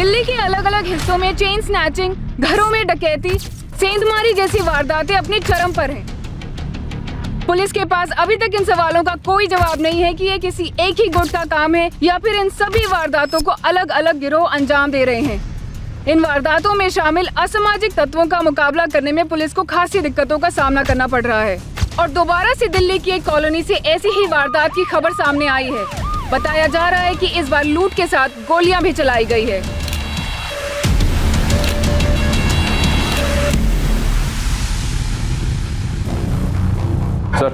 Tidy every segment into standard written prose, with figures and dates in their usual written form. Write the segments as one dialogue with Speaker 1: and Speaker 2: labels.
Speaker 1: दिल्ली के अलग अलग हिस्सों में चेन स्नैचिंग, घरों में डकैती, सेंधमारी जैसी वारदातें अपनी चरम पर हैं। पुलिस के पास अभी तक इन सवालों का कोई जवाब नहीं है कि ये किसी एक ही गुट का काम है या फिर इन सभी वारदातों को अलग अलग गिरोह अंजाम दे रहे हैं। इन वारदातों में शामिल असामाजिक तत्वों का मुकाबला करने में पुलिस को खासी दिक्कतों का सामना करना पड़ रहा है। और दोबारा से दिल्ली की एक कॉलोनी से ऐसी ही वारदात की खबर सामने आई है। बताया जा रहा है कि इस बार लूट के साथ गोलियां भी चलाई गई है।
Speaker 2: सर,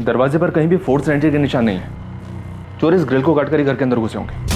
Speaker 2: दरवाजे पर कहीं भी फोर्स एंट्री के निशान नहीं है। चोर इस ग्रिल को काटकर ही घर के अंदर घुसे होंगे।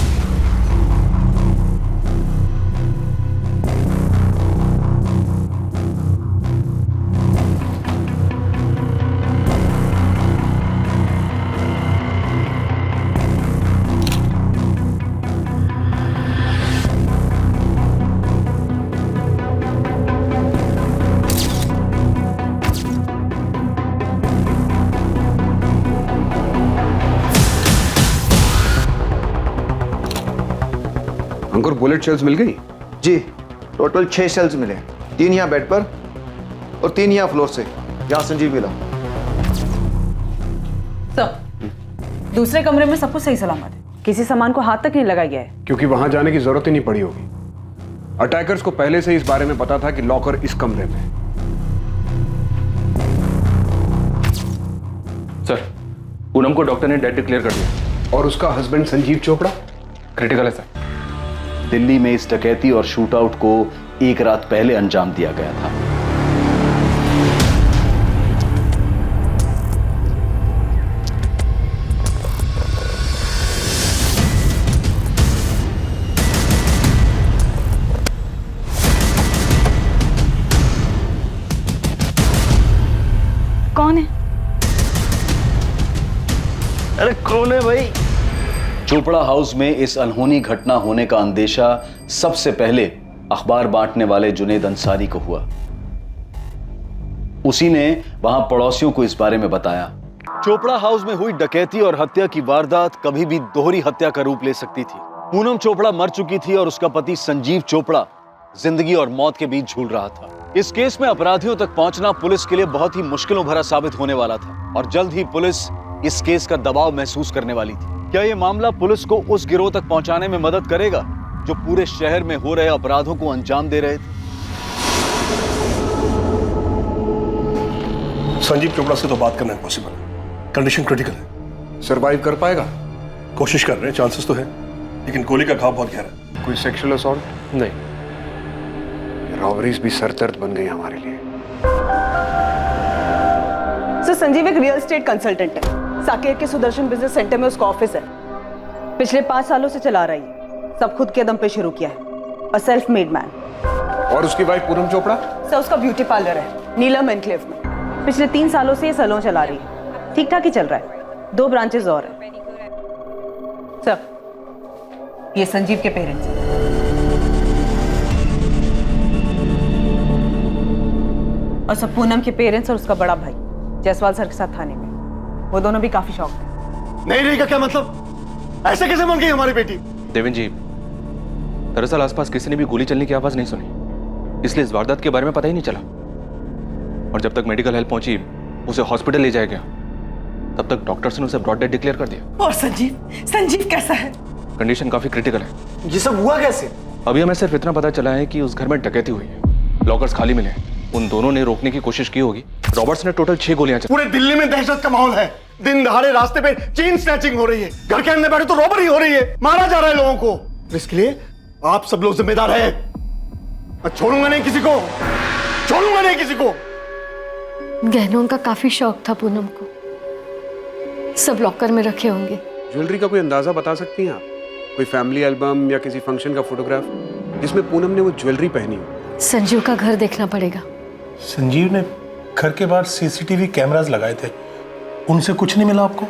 Speaker 3: अंकुर, बुलेट शेल्स मिल गई?
Speaker 4: जी, टोटल 6 शेल्स मिले, 3 यहाँ बेड पर और 3 यहाँ फ्लोर से। यहाँ संजीव मिला।
Speaker 5: सर, दूसरे कमरे में सब कुछ सही सलामत है, किसी सामान को हाथ तक नहीं लगाया गया है।
Speaker 3: क्योंकि वहां जाने की जरूरत ही नहीं पड़ी होगी। अटैकर्स को पहले से इस बारे में पता था कि लॉकर इस कमरे में है।
Speaker 2: सर, पूनम को डॉक्टर ने डेड डिक्लेयर कर दिया।
Speaker 3: और उसका हस्बैंड संजीव चोपड़ा
Speaker 2: क्रिटिकल है सर।
Speaker 6: दिल्ली में इस डकैती और शूटआउट को एक रात पहले अंजाम दिया गया था।
Speaker 5: कौन है?
Speaker 6: अरे कौन है भाई? चोपड़ा हाउस में इस अनहोनी घटना होने का अंदेशा सबसे पहले अखबार बांटने वाले जुनेद अंसारी को हुआ। उसी ने वहां पड़ोसियों को इस बारे में बताया। चोपड़ा हाउस में हुई डकैती और हत्या की वारदात कभी भी दोहरी हत्या का रूप ले सकती थी। पूनम चोपड़ा मर चुकी थी और उसका पति संजीव चोपड़ा जिंदगी और मौत के बीच झूल रहा था। इस केस में अपराधियों तक पहुंचना पुलिस के लिए बहुत ही मुश्किलों भरा साबित होने वाला था और जल्द ही पुलिस इस केस का दबाव महसूस करने वाली थी। क्या यह मामला पुलिस को उस गिरोह तक पहुंचाने में मदद करेगा जो पूरे शहर में हो रहे अपराधों को अंजाम दे रहे थे?
Speaker 7: संजीव चोपड़ा से तो बात करना इम्पॉसिबल है, कंडीशन क्रिटिकल है।
Speaker 3: सरवाइव कर पाएगा?
Speaker 7: कोशिश कर रहे हैं, चांसेस तो है, लेकिन गोली का घाव बहुत गहरा है।
Speaker 3: कोई सेक्सुअल असॉल्ट?
Speaker 7: नहीं।
Speaker 3: रॉबरीज भी सरदर्द बन गई हमारे लिए।
Speaker 5: सर, संजीव एक रियल एस्टेट कंसल्टेंट है। साकेत के सुदर्शन बिजनेस सेंटर में उसका ऑफिस है। पिछले 5 सालों से चला रही है। सब खुद के दम पे शुरू किया है। A self made man.
Speaker 3: और उसकी वाइफ पूनम चोपड़ा?
Speaker 5: सर, उसका ब्यूटी पार्लर है नीलम एनक्लेव में। पिछले 3 सालों से ये सैलून चला रही है। ठीक ठाक ही चल रहा है। 2 ब्रांचेस और हैं। सर, ये संजीव के पेरेंट्स हैं। और सब पूनम के पेरेंट्स और उसका बड़ा भाई जायसवाल सर के साथ थाने में। वो दोनों भी काफी शौक थे।
Speaker 8: नहीं रहेगा क्या मतलब? ऐसे कैसे बन गई हमारी बेटी?
Speaker 2: देवेंद्र जी, दरअसल आसपास किसी ने भी गोली चलने की आवाज नहीं सुनी, इसलिए इस वारदात के बारे में पता ही नहीं चला। और जब तक मेडिकल हेल्प पहुंची, उसे हॉस्पिटल ले जाया गया, तब तक डॉक्टर्स ने उसे ब्रॉड डेड डिक्लेयर कर दिया।
Speaker 5: और संजीव कैसा है?
Speaker 2: कंडीशन काफी क्रिटिकल है।
Speaker 8: ये सब हुआ कैसे?
Speaker 2: अभी हमें सिर्फ इतना पता चला है कि उस घर में डकैती हुई है, लॉकर्स खाली मिले हैं। उन दोनों ने रोकने की कोशिश की होगी। रॉबर्ट्स ने टोटल 6 गोलियां चलाई।
Speaker 8: पूरे दिल्ली में दहशत का माहौल है। दिन दहाड़े रास्ते पे चेन स्नैचिंग हो रही है, घर के अंदर बैठे तो रॉबरी हो रही है, मारा जा रहा है लोगों को। इसके लिए आप सब लोग जिम्मेदार हैं। मैं छोड़ूंगा नहीं किसी को, छोड़ूंगा नहीं किसी को।
Speaker 9: गहनों का काफी शौक था पूनम को, सब लॉकर में रखे होंगे।
Speaker 3: ज्वेलरी का कोई अंदाजा बता सकती हैं आप? कोई फैमिली एल्बम या किसी फंक्शन का फोटोग्राफ जिसमें पूनम ने वो ज्वेलरी पहनी हो?
Speaker 9: संजीव का घर देखना पड़ेगा।
Speaker 7: संजीव ने घर के बाहर सीसीटीवी कैमरास लगाए थे, उनसे कुछ नहीं मिला आपको?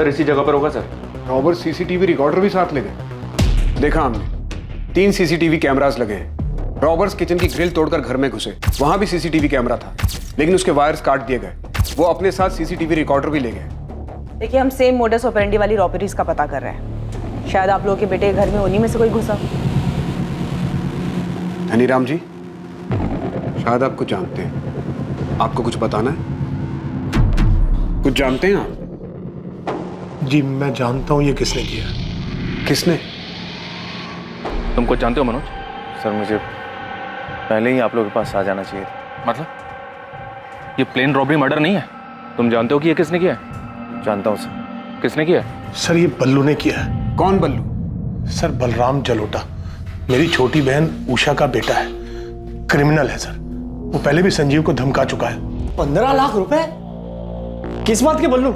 Speaker 2: मर्डर इसी जगह पर होगा सर।
Speaker 3: रॉबर सीसीटीवी रिकॉर्डर भी साथ ले गए। देखा हमने 3 सीसीटीवी कैमरास लगे हैं। रॉबर्स किचन की ग्रिल तोड़कर घर में घुसे, वहां भी सीसीटीवी कैमरा था, लेकिन उसके वायर्स काट दिए गए। वो अपने साथ सीसीटीवी रिकॉर्डर भी ले गए।
Speaker 5: देखिए, हम सेम मोडस ऑपरेंडी वाली रॉबरीज का पता कर रहे हैं। शायद आप लोगों के बेटे के घर में उन्हीं में से कोई घुसा।
Speaker 3: धनीराम जी, शायद आप कुछ जानते हैं। आपको कुछ बताना है? कुछ जानते हैं आप?
Speaker 7: जी मैं जानता हूँ ये किसने किया।
Speaker 3: किसने?
Speaker 2: तुम कुछ जानते हो मनोज?
Speaker 10: सर मुझे पहले ही आप लोगों के पास आ जाना चाहिए था।
Speaker 2: मतलब ये प्लेन रॉबरी मर्डर नहीं है? तुम जानते हो कि ये किसने किया है?
Speaker 10: जानता हूँ सर।
Speaker 2: किसने किया है?
Speaker 7: सर ये बल्लू ने किया है।
Speaker 3: कौन बल्लू?
Speaker 7: सर बलराम जलोटा, मेरी छोटी बहन उषा का बेटा है। क्रिमिनल है सर। वो पहले भी संजीव को धमका चुका है।
Speaker 8: 15 लाख रुपए? किस बात के बल्लू?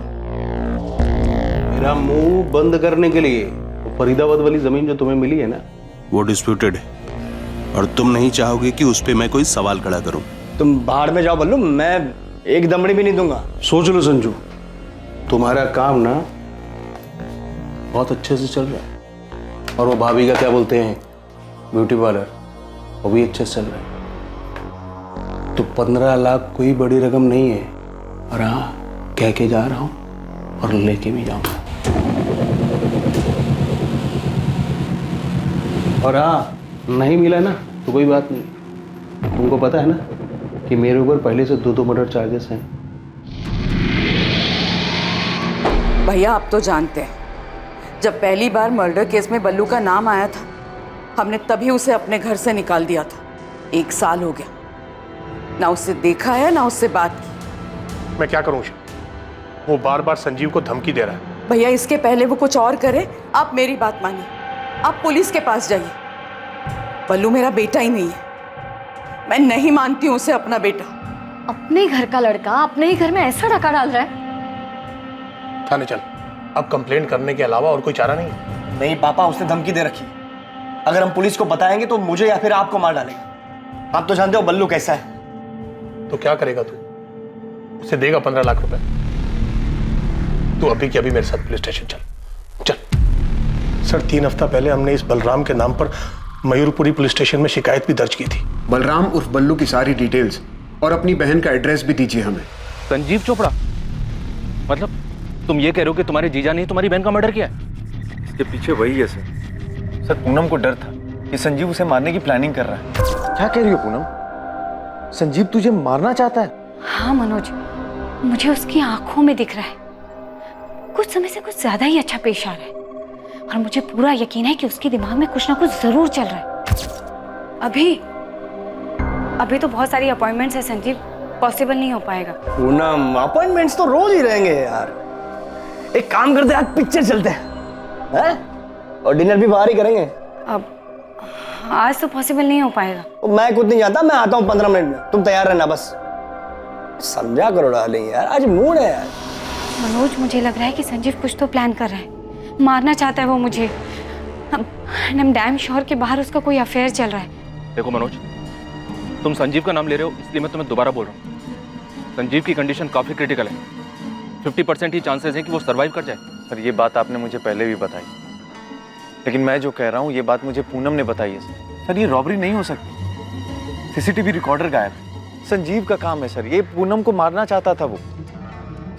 Speaker 11: मेरा मुंह बंद करने के लिए। वो फरीदाबाद वाली जमीन जो तुम्हें मिली है ना, वो डिस्प्यूटेड है और तुम नहीं चाहोगे कि उस पे मैं कोई सवाल खड़ा करूं।
Speaker 8: तुम बाहर में जाओ बल्लू, मैं एक दमड़ी भी नहीं दूंगा।
Speaker 11: सोच लो संजू, तुम्हारा काम ना बहुत अच्छे से चल रहा है और वो भाभी का क्या बोलते हैं ब्यूटी पार्लर, वो भी अच्छे से चल रहा है। तो 15 लाख कोई बड़ी रकम नहीं है। और हाँ, कह के जा रहा हूं और लेके भी जाऊंगा। और हाँ, नहीं मिला ना तो कोई बात नहीं। तुमको पता है ना कि मेरे ऊपर पहले से 2 मर्डर चार्जेस हैं।
Speaker 12: भैया आप तो जानते हैं, जब पहली बार मर्डर केस में बल्लू का नाम आया था, हमने तभी उसे अपने घर से निकाल दिया था। 1 साल हो गया, ना उससे देखा है ना उससे बात की।
Speaker 7: मैं क्या करूं? वो बार बार संजीव को धमकी दे रहा है।
Speaker 12: भैया इसके पहले वो कुछ और करे, आप मेरी बात मानिए, आप पुलिस के पास जाइए। बल्लू मेरा बेटा ही नहीं है, मैं नहीं मानती हूँ उसे अपना बेटा।
Speaker 9: अपने घर का लड़का अपने ही घर में ऐसा डका डाल रहा है।
Speaker 7: थाने चल। अब कंप्लेंट करने के अलावा और कोई चारा नहीं है।
Speaker 8: नहीं पापा, उसने धमकी दे रखी। अगर हम पुलिस को बताएंगे तो मुझे या फिर आपको मार डालेगा। आप तो जानते हो बल्लू कैसा है।
Speaker 7: तो क्या करेगा तू? उसे देगा 15 लाख रुपए। तू अभी की अभी मेरे साथ पुलिस स्टेशन चल। चल सर, 3 हफ्ता पहले हमने इस बलराम के नाम पर मयूरपुरी पुलिस स्टेशन में शिकायत भी दर्ज की थी।
Speaker 3: बलराम उर्फ बल्लू की सारी डिटेल्स और अपनी बहन का एड्रेस भी दीजिए हमें।
Speaker 2: संजीव चोपड़ा? मतलब तुम ये कह रहे हो कि तुम्हारे जीजा ने तुम्हारी बहन का मर्डर किया है?
Speaker 10: इसके पीछे वही है सर। सर पूनम को डर था कि संजीव उसे मारने की प्लानिंग कर रहा है। क्या कह रही हो पूनम? संजीव तुझे मारना चाहता है?
Speaker 9: हाँ मनोज, मुझे उसकी आंखों में दिख रहा है। कुछ समय से कुछ ज्यादा ही अच्छा पेश आ रहा है और मुझे पूरा यकीन है कि उसके दिमाग में कुछ ना कुछ जरूर चल रहा है। अभी तो बहुत सारी अपॉइंटमेंट्स है संजीव, पॉसिबल नहीं हो पाएगा।
Speaker 8: पूनम, अपॉइंटमेंट्स तो रोज ही रहेंगे यार। एक काम करते हैं, आज पिक्चर चलते हैं और डिनर भी बाहर ही करेंगे।
Speaker 9: अब आज तो पॉसिबल नहीं हो पाएगा।
Speaker 8: मैं कुछ नहीं जानता, मैं आता हूँ 15 मिनट में। तुम तैयार रहना बस। समझा करो डार्लिंग यार, आज मूड है यार।
Speaker 9: मनोज, मुझे लग रहा है कि संजीव कुछ तो प्लान कर रहा है। मारना चाहता है वो मुझे। आई एम डैम श्योर कि बाहर उसका कोई अफेयर चल रहा है।
Speaker 2: देखो मनोज, तुम संजीव का नाम ले रहे हो इसलिए मैं तुम्हें दोबारा बोल रहा हूँ। संजीव की कंडीशन काफी क्रिटिकल है। 50% ही चांसेस हैं कि वो सर्वाइव कर जाए।
Speaker 10: सर ये बात आपने मुझे पहले भी बताई, लेकिन मैं जो कह रहा हूँ ये बात मुझे पूनम ने बताई है सर। ये रॉबरी नहीं हो सकती। सीसीटीवी रिकॉर्डर गायब है। संजीव का काम है सर, ये पूनम को मारना चाहता था वो।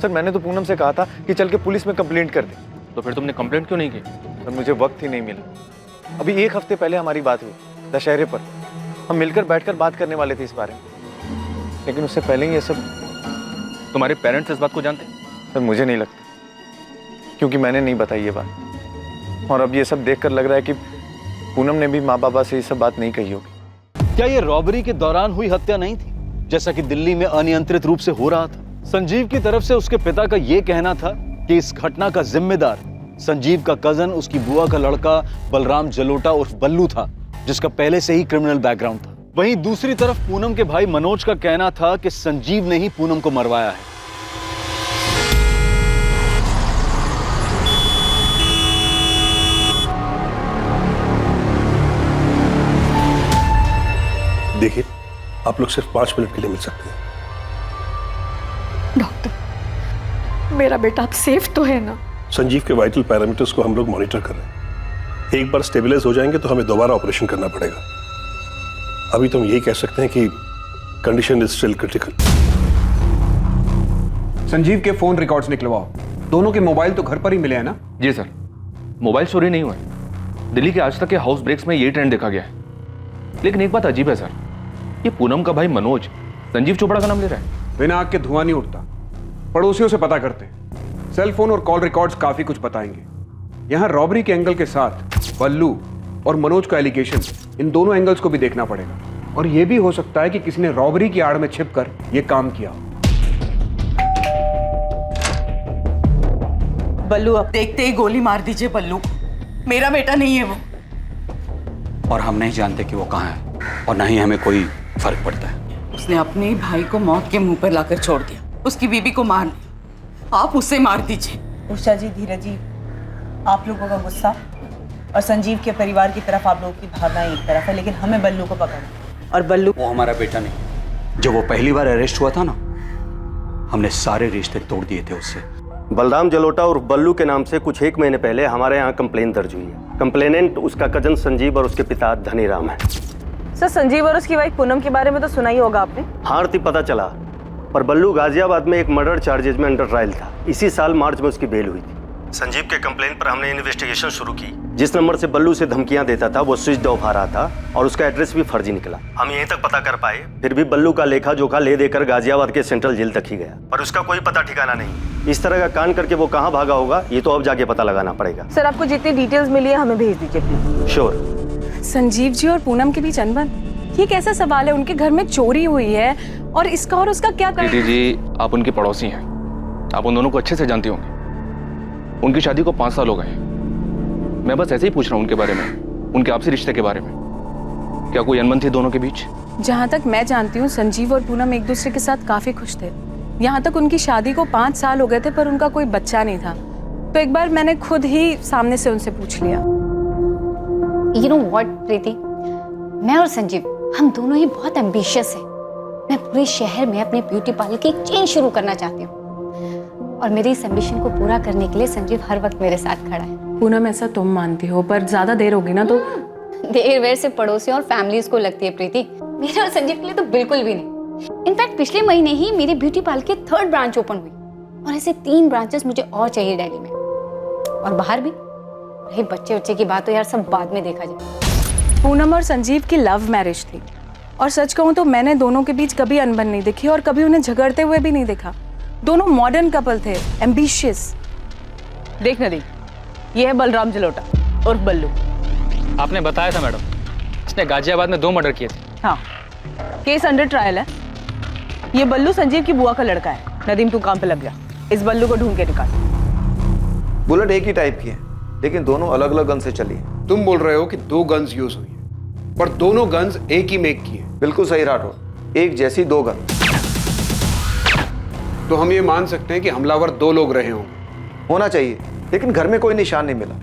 Speaker 10: सर मैंने तो पूनम से कहा था कि चल के पुलिस में कंप्लेंट कर दे।
Speaker 2: तो फिर तुमने कंप्लेंट क्यों नहीं की?
Speaker 10: सर मुझे वक्त ही नहीं मिला। अभी 1 हफ्ते पहले हमारी बात हुई दशहरे पर, हम मिलकर बैठकर बात करने वाले थे इस बारे में, लेकिन उससे पहले ही ये सब।
Speaker 2: तुम्हारे पेरेंट्स इस बात को जानते हैं?
Speaker 10: सर मुझे नहीं लगता, क्योंकि मैंने नहीं बताई ये बात। और अब ये सब देखकर लग रहा है कि पूनम ने भी माँ बाबा से ये सब बात नहीं कही होगी।
Speaker 6: क्या ये रॉबरी के दौरान हुई हत्या नहीं थी, जैसा कि दिल्ली में अनियंत्रित रूप से हो रहा था? संजीव की तरफ से उसके पिता का यह कहना था कि इस घटना का जिम्मेदार संजीव का कजन, उसकी बुआ का लड़का बलराम जलोटा उर्फ बल्लू था, जिसका पहले से ही क्रिमिनल बैकग्राउंड था। वहीं दूसरी तरफ पूनम के भाई मनोज का कहना था कि संजीव ने ही पूनम को मरवाया है।
Speaker 7: देखिए, आप लोग सिर्फ 5 मिनट के लिए मिल सकते हैं।
Speaker 9: डॉक्टर, मेरा बेटा अब सेफ तो है ना?
Speaker 7: संजीव के वाइटल पैरामीटर्स को हम लोग मॉनिटर कर रहे हैं। एक बार स्टेबलाइज हो जाएंगे तो हमें दोबारा ऑपरेशन करना पड़ेगा। अभी तुम यही कह सकते हैं कि condition is still critical.
Speaker 3: Sanjeev के फोन रिकॉर्ड्स निकलवाओ। दोनों के मोबाइल तो घर पर ही मिले हैं ना?
Speaker 2: जी सर, मोबाइल चोरी नहीं हुआ है। दिल्ली के आज तक के हाउस ब्रेक्स में यही ट्रेंड देखा गया है। लेकिन एक बात अजीब है सर, ये पूनम का भाई मनोज संजीव चोपड़ा का नाम ले रहा है।
Speaker 3: बिना आग के धुआं नहीं उठता। पड़ोसियों से पता करते हैं। सेल फोन और कॉल रिकॉर्ड्स काफी कुछ बताएंगे। यहां रॉबरी के एंगल के साथ बल्लू और मनोज का एलिगेशन, इन दोनों एंगल्स को भी देखना पड़ेगा। और यह भी हो सकता है कि किसी ने रॉबरी की आड़ में छिपकर यह काम किया हो।
Speaker 12: बल्लू, अब देखते ही गोली मार दीजिए बल्लू को। मेरा बेटा नहीं है वो।
Speaker 13: और हम नहीं जानते कि वो कहाँ है और न ही हमें कोई फर्क पड़ता है।
Speaker 12: उसने अपने भाई को मौत के मुंह पर लाकर छोड़ दिया, उसकी बीवी को मार दिया। आप उसे मार दीजिए।
Speaker 5: उषा जी, धीरज जी, आप लोगों का गुस्सा और संजीव के परिवार की तरफ आप लोगों की भावनाएं एक तरफ है, लेकिन हमें बल्लू को पकड़ना। और बल्लू
Speaker 13: वो हमारा बेटा नहीं। जब वो पहली बार अरेस्ट हुआ था ना, हमने सारे रिश्ते तोड़ दिए थे उससे।
Speaker 14: बलराम जलोटा और बल्लू के नाम से कुछ 1 महीने पहले हमारे यहाँ कंप्लेन दर्ज हुई है। कंप्लेनेंट उसका कजन संजीव और उसके पिता धनीराम है।
Speaker 5: सर, संजीव और उसकी वाइफ पूनम के बारे में तो सुना ही होगा आपने।
Speaker 14: हाँ आरती, पता चला। पर बल्लू गाजियाबाद में एक मर्डर चार्जेज में अंडर ट्रायल था। इसी साल मार्च में उसकी बेल हुई थी। संजीव के कंप्लेन पर हमने इन्वेस्टिगेशन शुरू की। जिस नंबर से बल्लू से धमकियां देता था वो स्विच ऑफ आ रहा था और उसका एड्रेस भी फर्जी निकला। हम यहीं तक पता कर पाए। फिर भी बल्लू का लेखा जोखा ले देकर गाजियाबाद के सेंट्रल जेल तक ही गया, पर उसका कोई पता ठिकाना नहीं। इस तरह का कांड करके वो कहाँ भागा होगा, ये तो अब जाके पता लगाना पड़ेगा।
Speaker 5: सर, आपको जितनी डिटेल्स मिली है हमें भेज दीजिए प्लीज।
Speaker 14: श्योर।
Speaker 1: संजीव जी और पूनम के बीच अनबन, ये कैसा सवाल है? उनके घर में चोरी हुई है और इसका और उसका क्या
Speaker 2: दीदी जी, आप उनकी पड़ोसी हैं, आप उन दोनों को अच्छे से जानती होंगी। उनकी शादी को 5 साल हो गए। मैं बस ऐसे ही पूछ रहा हूँ उनके बारे में, उनके आपसी रिश्ते के बारे में। क्या कोई अनबन थी दोनों के बीच?
Speaker 1: जहाँ तक मैं जानती हूँ, संजीव और पूनम एक दूसरे के साथ काफी खुश थे। यहाँ तक उनकी शादी को 5 साल हो गए थे, पर उनका कोई बच्चा नहीं था। तो एक बार मैंने खुद ही सामने से उनसे पूछ लिया।
Speaker 9: You know what, प्रीति, मैं और संजीव हम दोनों ही बहुत एम्बिशियस हैं। मैं पूरे शहर में अपने ब्यूटी पार्लर की एक चेन शुरू करना चाहती हूँ और मेरी इस एम्बिशन को पूरा करने के लिए संजीव हर वक्त मेरे साथ खड़ा है।
Speaker 1: पूनम, ऐसा तुम मानती हो, पर ज्यादा देर होगी ना तो।
Speaker 9: देर वेर से पड़ोसियों और फैमिलीज को लगती है प्रीति, मेरे और संजीव के लिए तो बिल्कुल भी नहीं। इनफैक्ट पिछले महीने ही मेरी ब्यूटी पार्लर की 3rd ब्रांच ओपन हुई और ऐसे 3 ब्रांचेस मुझे और चाहिए दिल्ली में और बाहर भी। रही बच्चे की बात तो यार सब बाद में देखा जाए।
Speaker 1: पूनम और संजीव की लव मैरिज थी और सच कहूँ तो मैंने दोनों के बीच कभी अनबन नहीं देखी और कभी उन्हें झगड़ते हुए भी नहीं देखा। दोनों मॉडर्न कपल थे, एम्बिशियस।
Speaker 5: देख नदी, ये है बलराम जलोटा और बल्लू।
Speaker 15: आपने बताया था मैडम, इसने गाजियाबाद में 2 मर्डर किए थे।
Speaker 5: हाँ, केस अंडर ट्रायल है। ये बल्लू संजीव की बुआ का लड़का है। नदीम, तू काम पे लग जा, इस बल्लू को ढूंढ के निकाल।
Speaker 4: बुलेट एक ही टाइप की है, लेकिन दोनों अलग अलग गन से चली है।
Speaker 3: तुम बोल रहे हो कि 2 गन्स यूज हुई है, पर दोनों गन्स एक ही मेक की है।
Speaker 4: बिल्कुल सही राठौर, एक जैसी 2 गन।
Speaker 3: तो हम ये मान सकते हैं कि हमलावर 2 लोग रहे होंगे।
Speaker 4: होना चाहिए, लेकिन घर में कोई निशान नहीं मिला।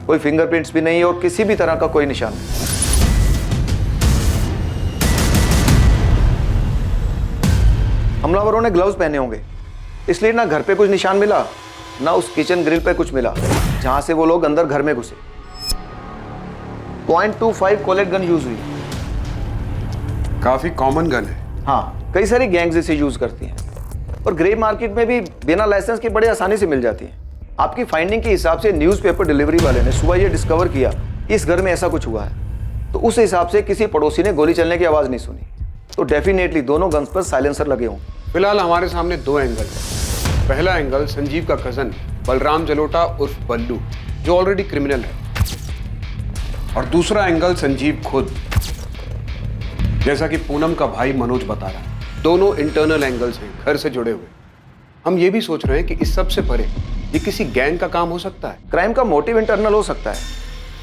Speaker 4: कोई फिंगरप्रिंट्स भी नहीं और किसी भी तरह का कोई निशान नहीं। हमलावरों ने ग्लव्स पहने होंगे, इसलिए ना घर पे कुछ निशान मिला, ना उस किचन ग्रिल पे कुछ मिला जहां से वो लोग अंदर घर में घुसे। .25 कोलेट गन यूज हुई।
Speaker 3: काफी कॉमन गन है।
Speaker 4: हाँ, कई सारी गैंग्स इसे यूज करती हैं और ग्रे मार्केट में भी बिना लाइसेंस के बड़े आसानी से मिल जाती है। आपकी फाइंडिंग के हिसाब से न्यूज़पेपर डिलीवरी वाले ने सुबह ये डिस्कवर किया कि इस घर में ऐसा कुछ हुआ है, तो उस हिसाब से किसी पड़ोसी ने गोली चलने की आवाज नहीं सुनी। तो डेफिनेटली दोनों गन्स पर साइलेंसर लगे होंगे।
Speaker 3: फिलहाल हमारे सामने 2 एंगल है। पहला एंगल संजीव का कजन बलराम जलोटा उर्फ बल्लू, जो ऑलरेडी क्रिमिनल है, और दूसरा एंगल संजीव खुद, जैसा कि पूनम का भाई मनोज बता रहा है। दोनों इंटरनल एंगल्स हैं, घर से जुड़े हुए। हम ये भी सोच रहे हैं कि इस सब से परे ये किसी गैंग का काम हो सकता है।
Speaker 4: क्राइम का मोटिव इंटरनल हो सकता है,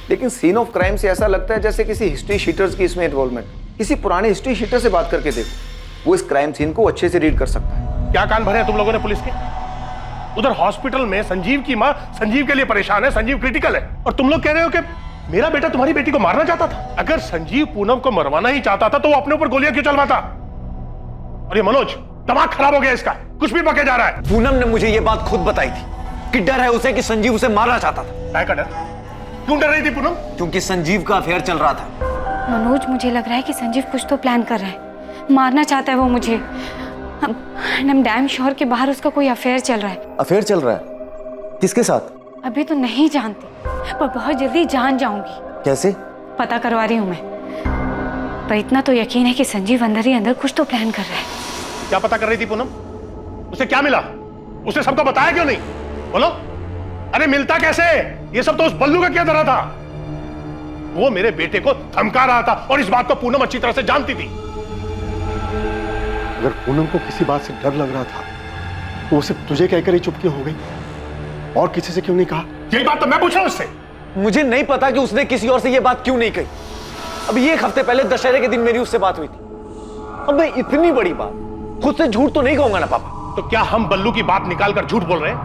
Speaker 4: लेकिन सीन ऑफ क्राइम से ऐसा लगता है जैसे किसी हिस्ट्री शीटर्स की इसमें इन्वॉल्वमेंट। किसी पुराने हिस्ट्री शीटर से बात करके देखो, वो इस क्राइम सीन को अच्छे से रीड कर सकता है।
Speaker 7: क्या कान भरे हैं तुम लोगों ने पुलिस के? उधर हॉस्पिटल में संजीव की माँ संजीव के लिए परेशान है, संजीव क्रिटिकल है, और तुम लोग कह रहे हो कि मेरा बेटा तुम्हारी बेटी को मारना चाहता था। अगर संजीव पूनम को मरवाना ही चाहता था तो वो अपने ऊपर गोलियां क्यों चलवाता? और ये मनोज, दिमाग खराब हो गया इसका, कुछ भी बके जा रहा है।
Speaker 10: पूनम ने मुझे ये बात खुद बताई थी कि डर है उसे कि संजीव उसे मारना चाहता था।
Speaker 7: काय का डर? क्यों डर रही थी पूनम?
Speaker 10: क्योंकि संजीव का अफेयर चल रहा था।
Speaker 9: मनोज, मुझे लग रहा है कि संजीव कुछ तो प्लान कर रहा है, मारना चाहता है वो मुझे। I'm damn sure कि बाहर उसका कोई अफेयर चल रहा है।
Speaker 10: अफेयर चल रहा है? किसके साथ?
Speaker 9: अभी तो नहीं जानती, पर बहुत जल्दी जान जाऊंगी।
Speaker 10: कैसे?
Speaker 9: पता करवा रही हूँ मैं, पर इतना तो यकीन है कि संजीव अंदर ही अंदर कुछ तो प्लान कर रहा है।
Speaker 7: क्या पता कर रही थी पूनम? उसे क्या मिला? उसने सबको बताया क्यों नहीं? बोलो। अरे मिलता कैसे? ये सब तो उस बल्लू का किया धरा था। वो मेरे बेटे को धमका रहा था और इस बात को पूनम अच्छी तरह से जानती थी। अगर पूनम को किसी बात से डर लग रहा था तो उसे तुझे कहकर ही चुप क्यों हो गई? और किसी से क्यों नहीं कहा? यही बात तो मैं पूछ रहा हूं उससे।
Speaker 10: मुझे नहीं पता कि उसने किसी और से ये बात क्यों नहीं कही। अभी 1 हफ्ते पहले दशहरे के दिन मेरी उससे बात हुई थी। अब मैं इतनी बड़ी बात खुद से झूठ तो नहीं कहूंगा ना पापा। तो क्या हम बल्लू की बात निकालकर झूठ बोल रहे हैं?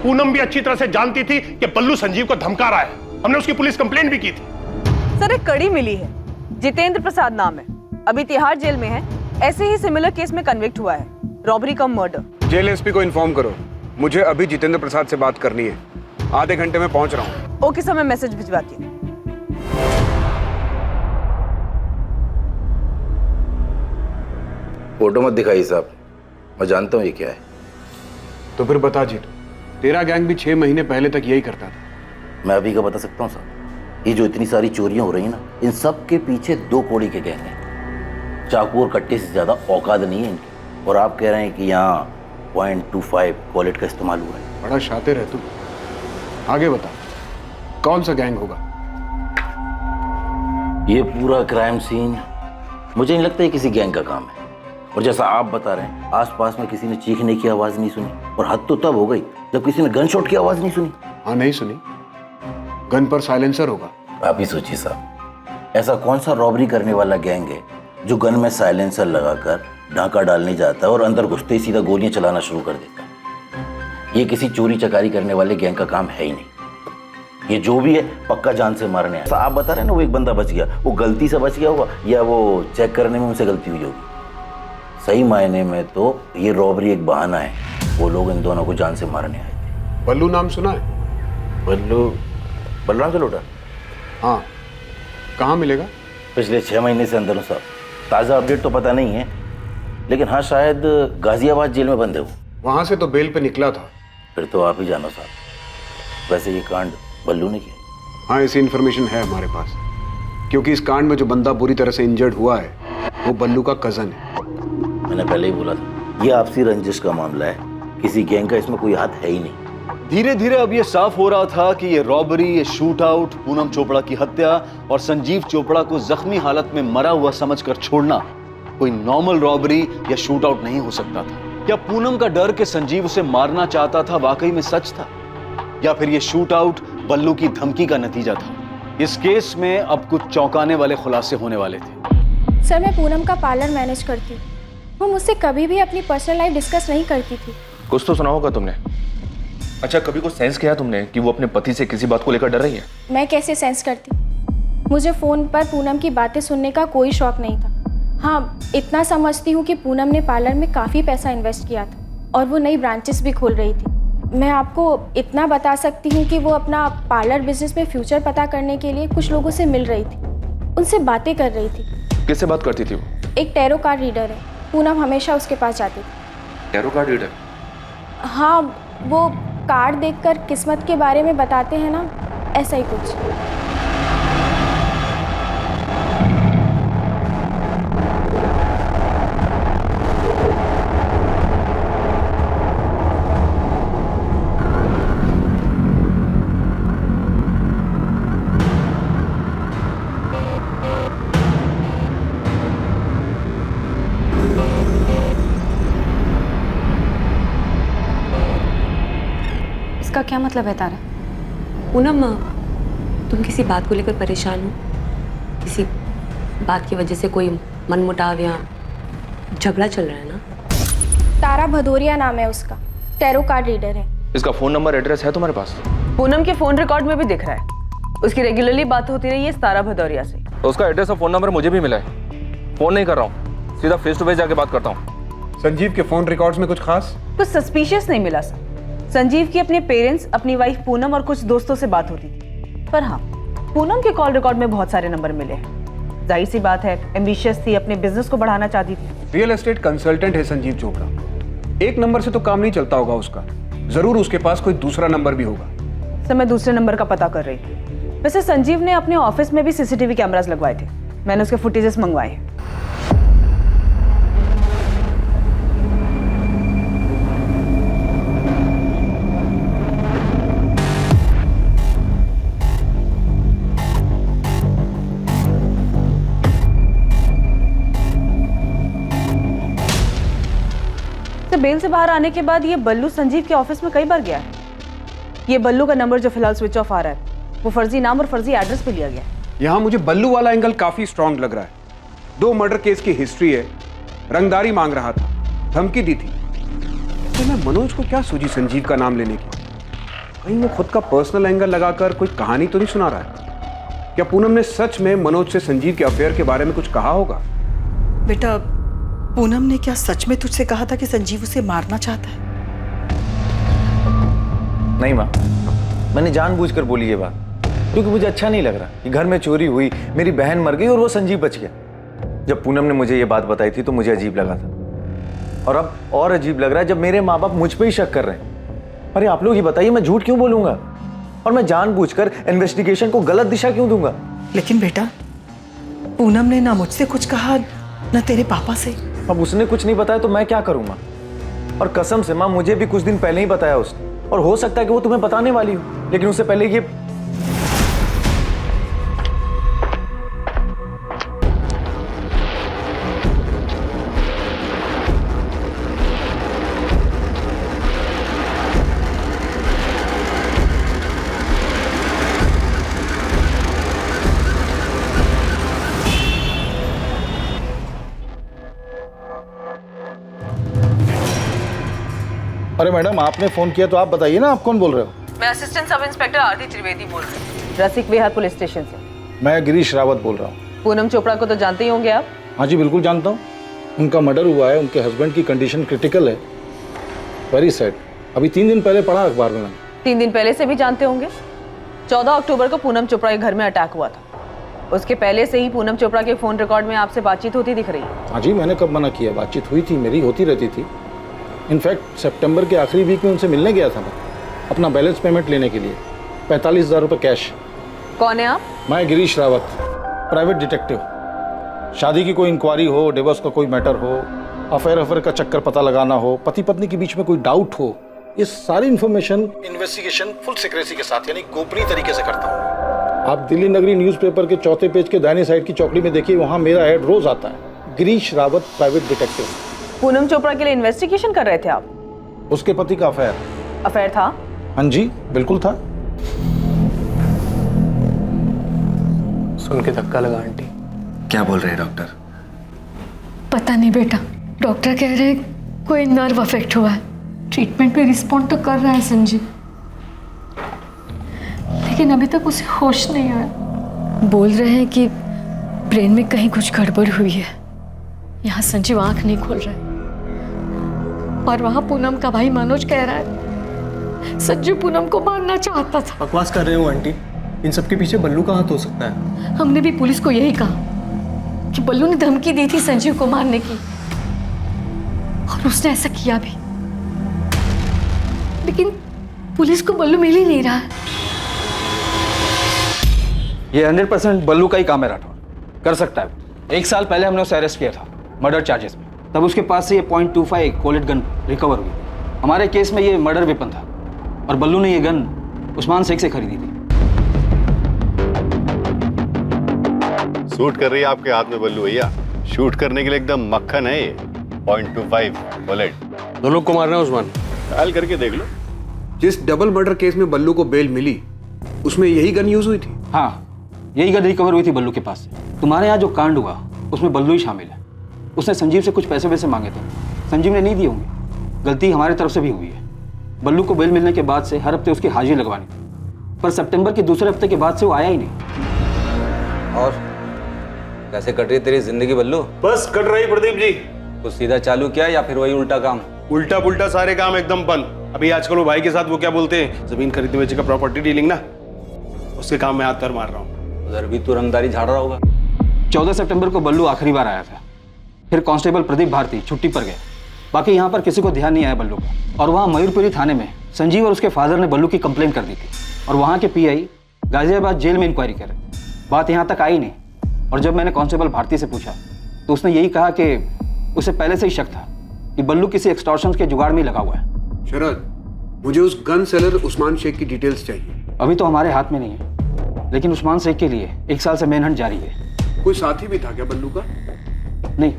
Speaker 10: पूनम भी अच्छी तरह से जानती थी कि बल्लू संजीव को धमका रहा है। हमने उसकी पुलिस कंप्लेंट भी की थी।
Speaker 5: सर, एक कड़ी मिली है, जितेंद्र प्रसाद नाम है, अभी तिहाड़ जेल में है। ऐसे ही सिमिलर केस में कन्विक्ट हुआ है, रॉबरी कम मर्डर।
Speaker 3: जेल एसपी को इन्फॉर्म करो, मुझे अभी जितेंद्र प्रसाद से बात करनी है। आधे घंटे में पहुंच रहा हूँ।
Speaker 5: ओके सर, मैं मैसेज भिजवाती हूँ।
Speaker 16: फोटो मत दिखाइए साहब, मैं जानता हूँ ये क्या है।
Speaker 3: तो फिर बता जीतू, तेरा गैंग भी 6 महीने पहले तक यही करता था।
Speaker 16: मैं अभी का बता सकता हूँ साहब। ये जो इतनी सारी चोरियां हो रही हैं ना, इन सब के पीछे 2 कौड़ी के गैंग हैं। चाकू और कट्टे से ज्यादा औकात नहीं है इनकी। और आप कह रहे हैं कि यहाँ 0.25 कॉलेट का इस्तेमाल हुआ है।
Speaker 3: बड़ा शातिर है तू। आगे बता, कौन सा गैंग होगा?
Speaker 16: ये पूरा क्राइम सीन मुझे नहीं लगता ये किसी गैंग का काम है। और जैसा आप बता रहे हैं, आसपास में किसी ने चीखने की आवाज नहीं सुनी। और हद तो तब हो गई जब किसी ने गन शॉट की आवाज नहीं सुनी।
Speaker 3: हाँ, नहीं सुनी। गन पर साइलेंसर होगा।
Speaker 16: आप ही सोचिए साहब, ऐसा कौन सा रॉबरी करने वाला गैंग है जो गन में साइलेंसर लगाकर ढाका डालने जाता है और अंदर घुसते ही सीधा गोलियां चलाना शुरू कर देता है। ये किसी चोरी चकारी करने वाले गैंग का काम है ही नहीं। ये जो भी है पक्का जान से मारने आया। आप बता रहे हैं ना, वो एक बंदा बच गया, वो गलती से बच गया होगा या वो चेक करने में उनसे गलती हुई होगी। सही मायने में तो ये रॉबरी एक बहाना है। वो लोग इन दोनों को जान से मारने आए थे।
Speaker 3: बल्लू नाम सुना है?
Speaker 16: बलराम से लौटा?
Speaker 3: हाँ, कहाँ मिलेगा?
Speaker 16: पिछले 6 महीने से अंदर हूँ साहब। ताज़ा अपडेट तो पता नहीं है, लेकिन हाँ शायद गाजियाबाद जेल में बंद है वो।
Speaker 3: वहाँ से तो बेल पे निकला था।
Speaker 16: फिर तो आप ही जानो साहब। वैसे ये कांड बल्लू ने किया?
Speaker 3: हाँ, ऐसी इन्फॉर्मेशन है हमारे पास, क्योंकि इस कांड में जो बंदा बुरी तरह से इंजर्ड हुआ है वो बल्लू का कजन है।
Speaker 16: मैंने पहले ही बोला था, ये आपसी रंजिश का मामला है। किसी गैंग का इसमें कोई हाथ है ही नहीं।
Speaker 6: धीरे धीरे अब ये साफ हो रहा था कि ये रॉबरी, ये शूट आउट, पूनम चोपड़ा की हत्या और संजीव चोपड़ा को जख्मी हालत में मरा हुआ समझकर छोड़ना कोई नॉर्मल रॉबरी या शूट आउट नहीं हो सकता था। क्या पूनम का डर कि संजीव उसे मारना चाहता था वाकई में सच था, या फिर ये शूट आउट बल्लू की धमकी का नतीजा था? इस केस में अब कुछ चौंकाने वाले खुलासे होने वाले थे।
Speaker 17: सर, मैं पूनम का पार्लर मैनेज करती हूँ। वो मुझसे कभी भी अपनी पर्सनल लाइफ डिस्कस नहीं करती थी।
Speaker 2: कुछ तो सुना होगा तुमने। अच्छा, कभी कुछ सेंस किया तुमने कि वो अपने पति से किसी बात को लेकर डर रही है?
Speaker 17: मैं कैसे सेंस करती? मुझे फोन पर पूनम की बातें सुनने का कोई शौक नहीं था। हाँ, इतना समझती हूँ कि पूनम ने पार्लर में काफ़ी पैसा इन्वेस्ट किया था और वो नई ब्रांचेस भी खोल रही थी। मैं आपको इतना बता सकती हूँ कि वो अपना पार्लर बिजनेस में फ्यूचर पता करने के लिए कुछ लोगों से मिल रही थी, उनसे बातें कर रही थी।
Speaker 2: किससे बात करती थी वो?
Speaker 17: एक टैरो कार्ड रीडर है, पूनम हमेशा उसके पास जाती थी।
Speaker 2: Tarot card reader?
Speaker 17: हाँ, वो कार्ड देखकर किस्मत के बारे में बताते हैं ना, ऐसा ही कुछ।
Speaker 9: इसका क्या मतलब है तारा?
Speaker 18: पूनम, तुम किसी बात को लेकर परेशान हो? किसी बात की वजह से कोई मनमुटाव या झगड़ा चल रहा है ना?
Speaker 17: तारा भदौरिया नाम है उसका, टैरो कार्ड रीडर है।
Speaker 2: इसका फोन नंबर एड्रेस है तुम्हारे पास?
Speaker 5: पूनम के फोन रिकॉर्ड में भी दिख रहा है। उसकी रेगुलरली बात होती रही है तारा भदौरिया से।
Speaker 2: तो उसका एड्रेस और फोन नंबर मुझे भी मिला है। फोन नहीं कर रहा हूँ, सीधा फेस टू फेस जाके बात करता हूँ।
Speaker 3: संजीव के फोन रिकॉर्ड्स में कुछ खास?
Speaker 5: कुछ सस्पिशियस नहीं मिला सर। संजीव की अपने पेरेंट्स, अपनी वाइफ पूनम और कुछ दोस्तों से बात होती थी। पर हाँ, पूनम के कॉल रिकॉर्ड में बहुत सारे नंबर मिले हैं। जाहिर सी बात है, एम्बिशियस थी, अपने बिजनेस को बढ़ाना चाहती थी।
Speaker 3: रियल एस्टेट कंसल्टेंट है संजीव चोपड़ा। एक नंबर से तो काम नहीं चलता होगा उसका, जरूर उसके पास कोई दूसरा नंबर भी होगा।
Speaker 5: सर, मैं दूसरे नंबर का पता कर रही थी। वैसे संजीव ने अपने ऑफिस में भी सीसीटीवी कैमरास लगवाए थे, मैंने उसके फुटेजेस मंगवाए हैं। बेल से बाहर आने के बाद ये बल्लू संजीव के ऑफिस में कई बार गया है। ये बल्लू का नंबर जो फिलहाल स्विच ऑफ आ रहा है, वो फर्जी नाम और फर्जी एड्रेस पे लिया गया है।
Speaker 3: यहाँ मुझे बल्लू वाला एंगल काफी स्ट्रांग लग रहा है। 2 मर्डर केस की हिस्ट्री है, रंगदारी मांग रहा था, धमकी दी थी। तो मैं मनोज को क्या सूझी संजीव का नाम लेने की? कहीं वो खुद का पर्सनल एंगल लगाकर कोई कहानी तो नहीं सुना रहा है? क्या पूनम ने सच में मनोज से संजीव के अफेयर के बारे में कुछ कहा होगा?
Speaker 12: बेटा, पूनम ने क्या सच में तुझसे कहा था कि संजीव उसे मारना चाहता है?
Speaker 10: नहीं माँ, मैंने जानबूझकर बोली ये बात, क्योंकि मुझे अच्छा नहीं लग रहा कि घर में चोरी हुई, मेरी बहन मर गई और वो संजीव बच गया। जब पूनम ने मुझे ये बात बताई थी तो मुझे अजीब लगा था, और अब और अजीब लग रहा है जब मेरे माँ बाप मुझ पे ही शक कर रहे हैं। अरे आप लोग ही बताइए, मैं झूठ क्यों बोलूंगा? और मैं जानबूझकर इन्वेस्टिगेशन को गलत दिशा क्यों दूंगा?
Speaker 12: लेकिन बेटा, पूनम ने ना मुझसे कुछ कहा ना तेरे पापा से।
Speaker 10: अब उसने कुछ नहीं बताया तो मैं क्या करूं माँ? और कसम से माँ, मुझे भी कुछ दिन पहले ही बताया उसने, और हो सकता है कि वो तुम्हें बताने वाली हो, लेकिन उससे पहले ये
Speaker 6: अरे मैडम, आपने फोन किया तो आप बताइए ना, आप कौन बोल रहे हो?
Speaker 5: मैं असिस्टेंट सब इंस्पेक्टर आरती त्रिवेदी बोल रही हूँ, रसिक विहार पुलिस स्टेशन से।
Speaker 6: मैं गिरीश रावत बोल रहा हूँ।
Speaker 5: पूनम चोपड़ा को तो जानते ही होंगे आप?
Speaker 6: हाँ जी, बिल्कुल जानता हूँ। उनका मर्डर हुआ है, उनके हस्बैंड की कंडीशन क्रिटिकल है। Very sad. अभी 3 दिन पहले पढ़ा अखबार में मैंने।
Speaker 5: 3 दिन पहले से भी जानते होंगे। 14 अक्टूबर को पूनम चोपड़ा के घर में अटैक हुआ था। उसके पहले से ही पूनम चोपड़ा के फोन रिकॉर्ड में आपसे बातचीत होती दिख रही है।
Speaker 6: हाँ जी, मैंने कब मना किया? बातचीत हुई थी, मेरी होती रहती थी। इनफैक्ट सितंबर के आखिरी वीक में उनसे मिलने गया था मैं, अपना बैलेंस पेमेंट लेने के लिए, 45,000 रुपये कैश।
Speaker 5: कौन है आप?
Speaker 6: मैं गिरीश रावत, प्राइवेट डिटेक्टिव। शादी की कोई इंक्वायरी हो, डिवोर्स का कोई मैटर हो, अफेयर का चक्कर पता लगाना हो, पति पत्नी के बीच में कोई डाउट हो, ये सारी इन्फॉर्मेशन इन्वेस्टिगेशन फुल सीक्रेसी के साथ, यानी गोपनीय तरीके से करता हूँ। आप दिल्ली नगरी न्यूज़पेपर के 4थे पेज के दाहिनी साइड की चौकड़ी में देखिए, वहाँ मेरा ऐड रोज आता है, गिरीश रावत प्राइवेट डिटेक्टिव।
Speaker 5: पूनम चोपड़ा के लिए इन्वेस्टिगेशन कर रहे थे आप?
Speaker 6: उसके पति का
Speaker 5: अफेयर था?
Speaker 6: हाँ जी, बिल्कुल था।
Speaker 7: सुन के धक्का लगा आंटी।
Speaker 10: क्या बोल रहे हैं डॉक्टर?
Speaker 9: पता नहीं बेटा, डॉक्टर कह रहे हैं कोई नर्व अफेक्ट हुआ है। ट्रीटमेंट पे रिस्पॉन्ड तो कर रहा है संजीव, लेकिन अभी तक उसे होश नहीं आया। बोल रहे हैं कि ब्रेन में कहीं कुछ गड़बड़ हुई है। यहाँ संजीव आंख नहीं खोल रहा है, और वहाँ पूनम का भाई मनोज कह रहा है संजीव पूनम को मारना चाहता था।
Speaker 19: बकवास कर रहे हो आंटी, इन सबके पीछे बल्लू का हाथ हो सकता है।
Speaker 9: हमने भी पुलिस को यही कहा कि बल्लू ने धमकी दी थी संजीव को मारने की, और उसने ऐसा किया भी, लेकिन पुलिस को बल्लू मिल ही नहीं रहा है।
Speaker 20: ये 100% बल्लू का ही काम है राठौर, कर सकता है। 1 साल पहले हमने उसे अरेस्ट किया था मर्डर चार्जेस में, तब उसके पास से ये .25 कोलेट गन रिकवर हुई। हमारे केस में ये मर्डर वेपन था, और बल्लू ने ये गन उस्मान शेख से खरीदी थी।
Speaker 21: शूट कर रही है आपके हाथ में बल्लू भैया, शूट करने के लिए एकदम मक्खन है ये। .25 बुलेट।
Speaker 3: दोनों को मारना है उस्मान,
Speaker 21: ट्रायल करके देख लो।
Speaker 3: जिस डबल मर्डर केस में बल्लू को बेल मिली, उसमें यही गन यूज हुई थी?
Speaker 20: हाँ, यही गन रिकवर हुई थी बल्लू के पास से। तुम्हारे यहाँ जो कांड हुआ उसमें बल्लू ही शामिल है। उसने संजीव से कुछ पैसे वैसे मांगे थे, संजीव ने नहीं दिए होंगे। गलती हमारी तरफ से भी हुई है। बल्लू को बेल मिलने के बाद से हर हफ्ते उसकी हाजिरी लगवानी थी, पर सितंबर के दूसरे हफ्ते के बाद से वो आया ही नहीं।
Speaker 22: और कैसे कट रही तेरी जिंदगी बल्लू?
Speaker 8: बस कट रही प्रदीप जी।
Speaker 22: कुछ सीधा चालू किया या फिर वही उल्टा काम?
Speaker 8: उल्टा पुल्टा सारे काम एकदम बंद। अभी आजकल वो भाई के साथ वो क्या बोलते हैं, जमीन खरीदने बेचे का प्रॉपर्टी डीलिंग ना, उसके काम में हाथ पैर मार रहा हूँ।
Speaker 22: उधर भी तू रंगदारी झाड़ रहा होगा।
Speaker 20: 14 सितंबर को बल्लू आखिरी बार आया था, फिर कांस्टेबल प्रदीप भारती छुट्टी पर गए। बाकी यहाँ पर किसी को ध्यान नहीं आया बल्लू का। और वहाँ मयूरपुरी थाने में संजीव और उसके फादर ने बल्लू की कंप्लेंट कर दी थी और वहाँ के पीआई गाजियाबाद जेल में इंक्वायरी करे। बात यहाँ तक आई नहीं और जब मैंने कांस्टेबल भारती से पूछा तो उसने यही कहा कि उसे पहले से ही शक था कि बल्लू किसी एक्सटॉर्शन के जुगाड़ में लगा हुआ है।
Speaker 3: शरद, मुझे उस गन सेलर उस्मान शेख की डिटेल्स चाहिए।
Speaker 20: अभी तो हमारे हाथ में नहीं है, लेकिन उस्मान शेख के लिए 1 साल से मेनहंट जारी है।
Speaker 3: कोई साथी भी था क्या बल्लू का?
Speaker 20: नहीं,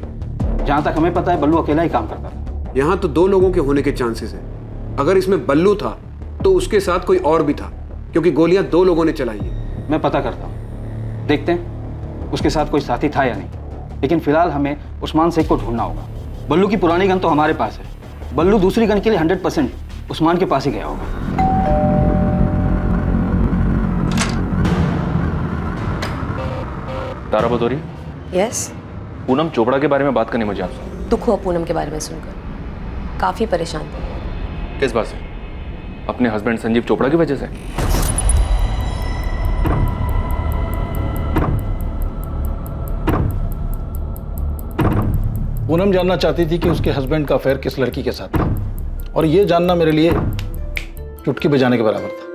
Speaker 20: जहाँ तक हमें पता है बल्लू अकेला ही काम करता था।
Speaker 3: यहाँ तो 2 लोगों के होने के चांसेस है। अगर इसमें बल्लू था तो उसके साथ कोई और भी था, क्योंकि गोलियां 2 लोगों ने चलाई है।
Speaker 20: मैं पता करता हूँ, देखते हैं उसके साथ कोई साथी था या नहीं, लेकिन फिलहाल हमें उस्मान शेख को ढूंढना होगा। बल्लू की पुरानी गन तो हमारे पास है, बल्लू दूसरी गन के लिए 100% उस्मान के पास ही गया होगा।
Speaker 2: तारा बतौरी,
Speaker 18: यस।
Speaker 2: पूनम चोपड़ा के बारे में बात करनी मुझे आपसे।
Speaker 18: दुख हुआ पूनम के बारे में सुनकर, काफी परेशान थे।
Speaker 2: किस बात से? अपने हस्बैंड संजीव चोपड़ा की वजह से?
Speaker 7: पूनम जानना चाहती थी कि उसके हस्बैंड का अफेयर किस लड़की के साथ था, और ये जानना मेरे लिए चुटकी बजाने के बराबर था।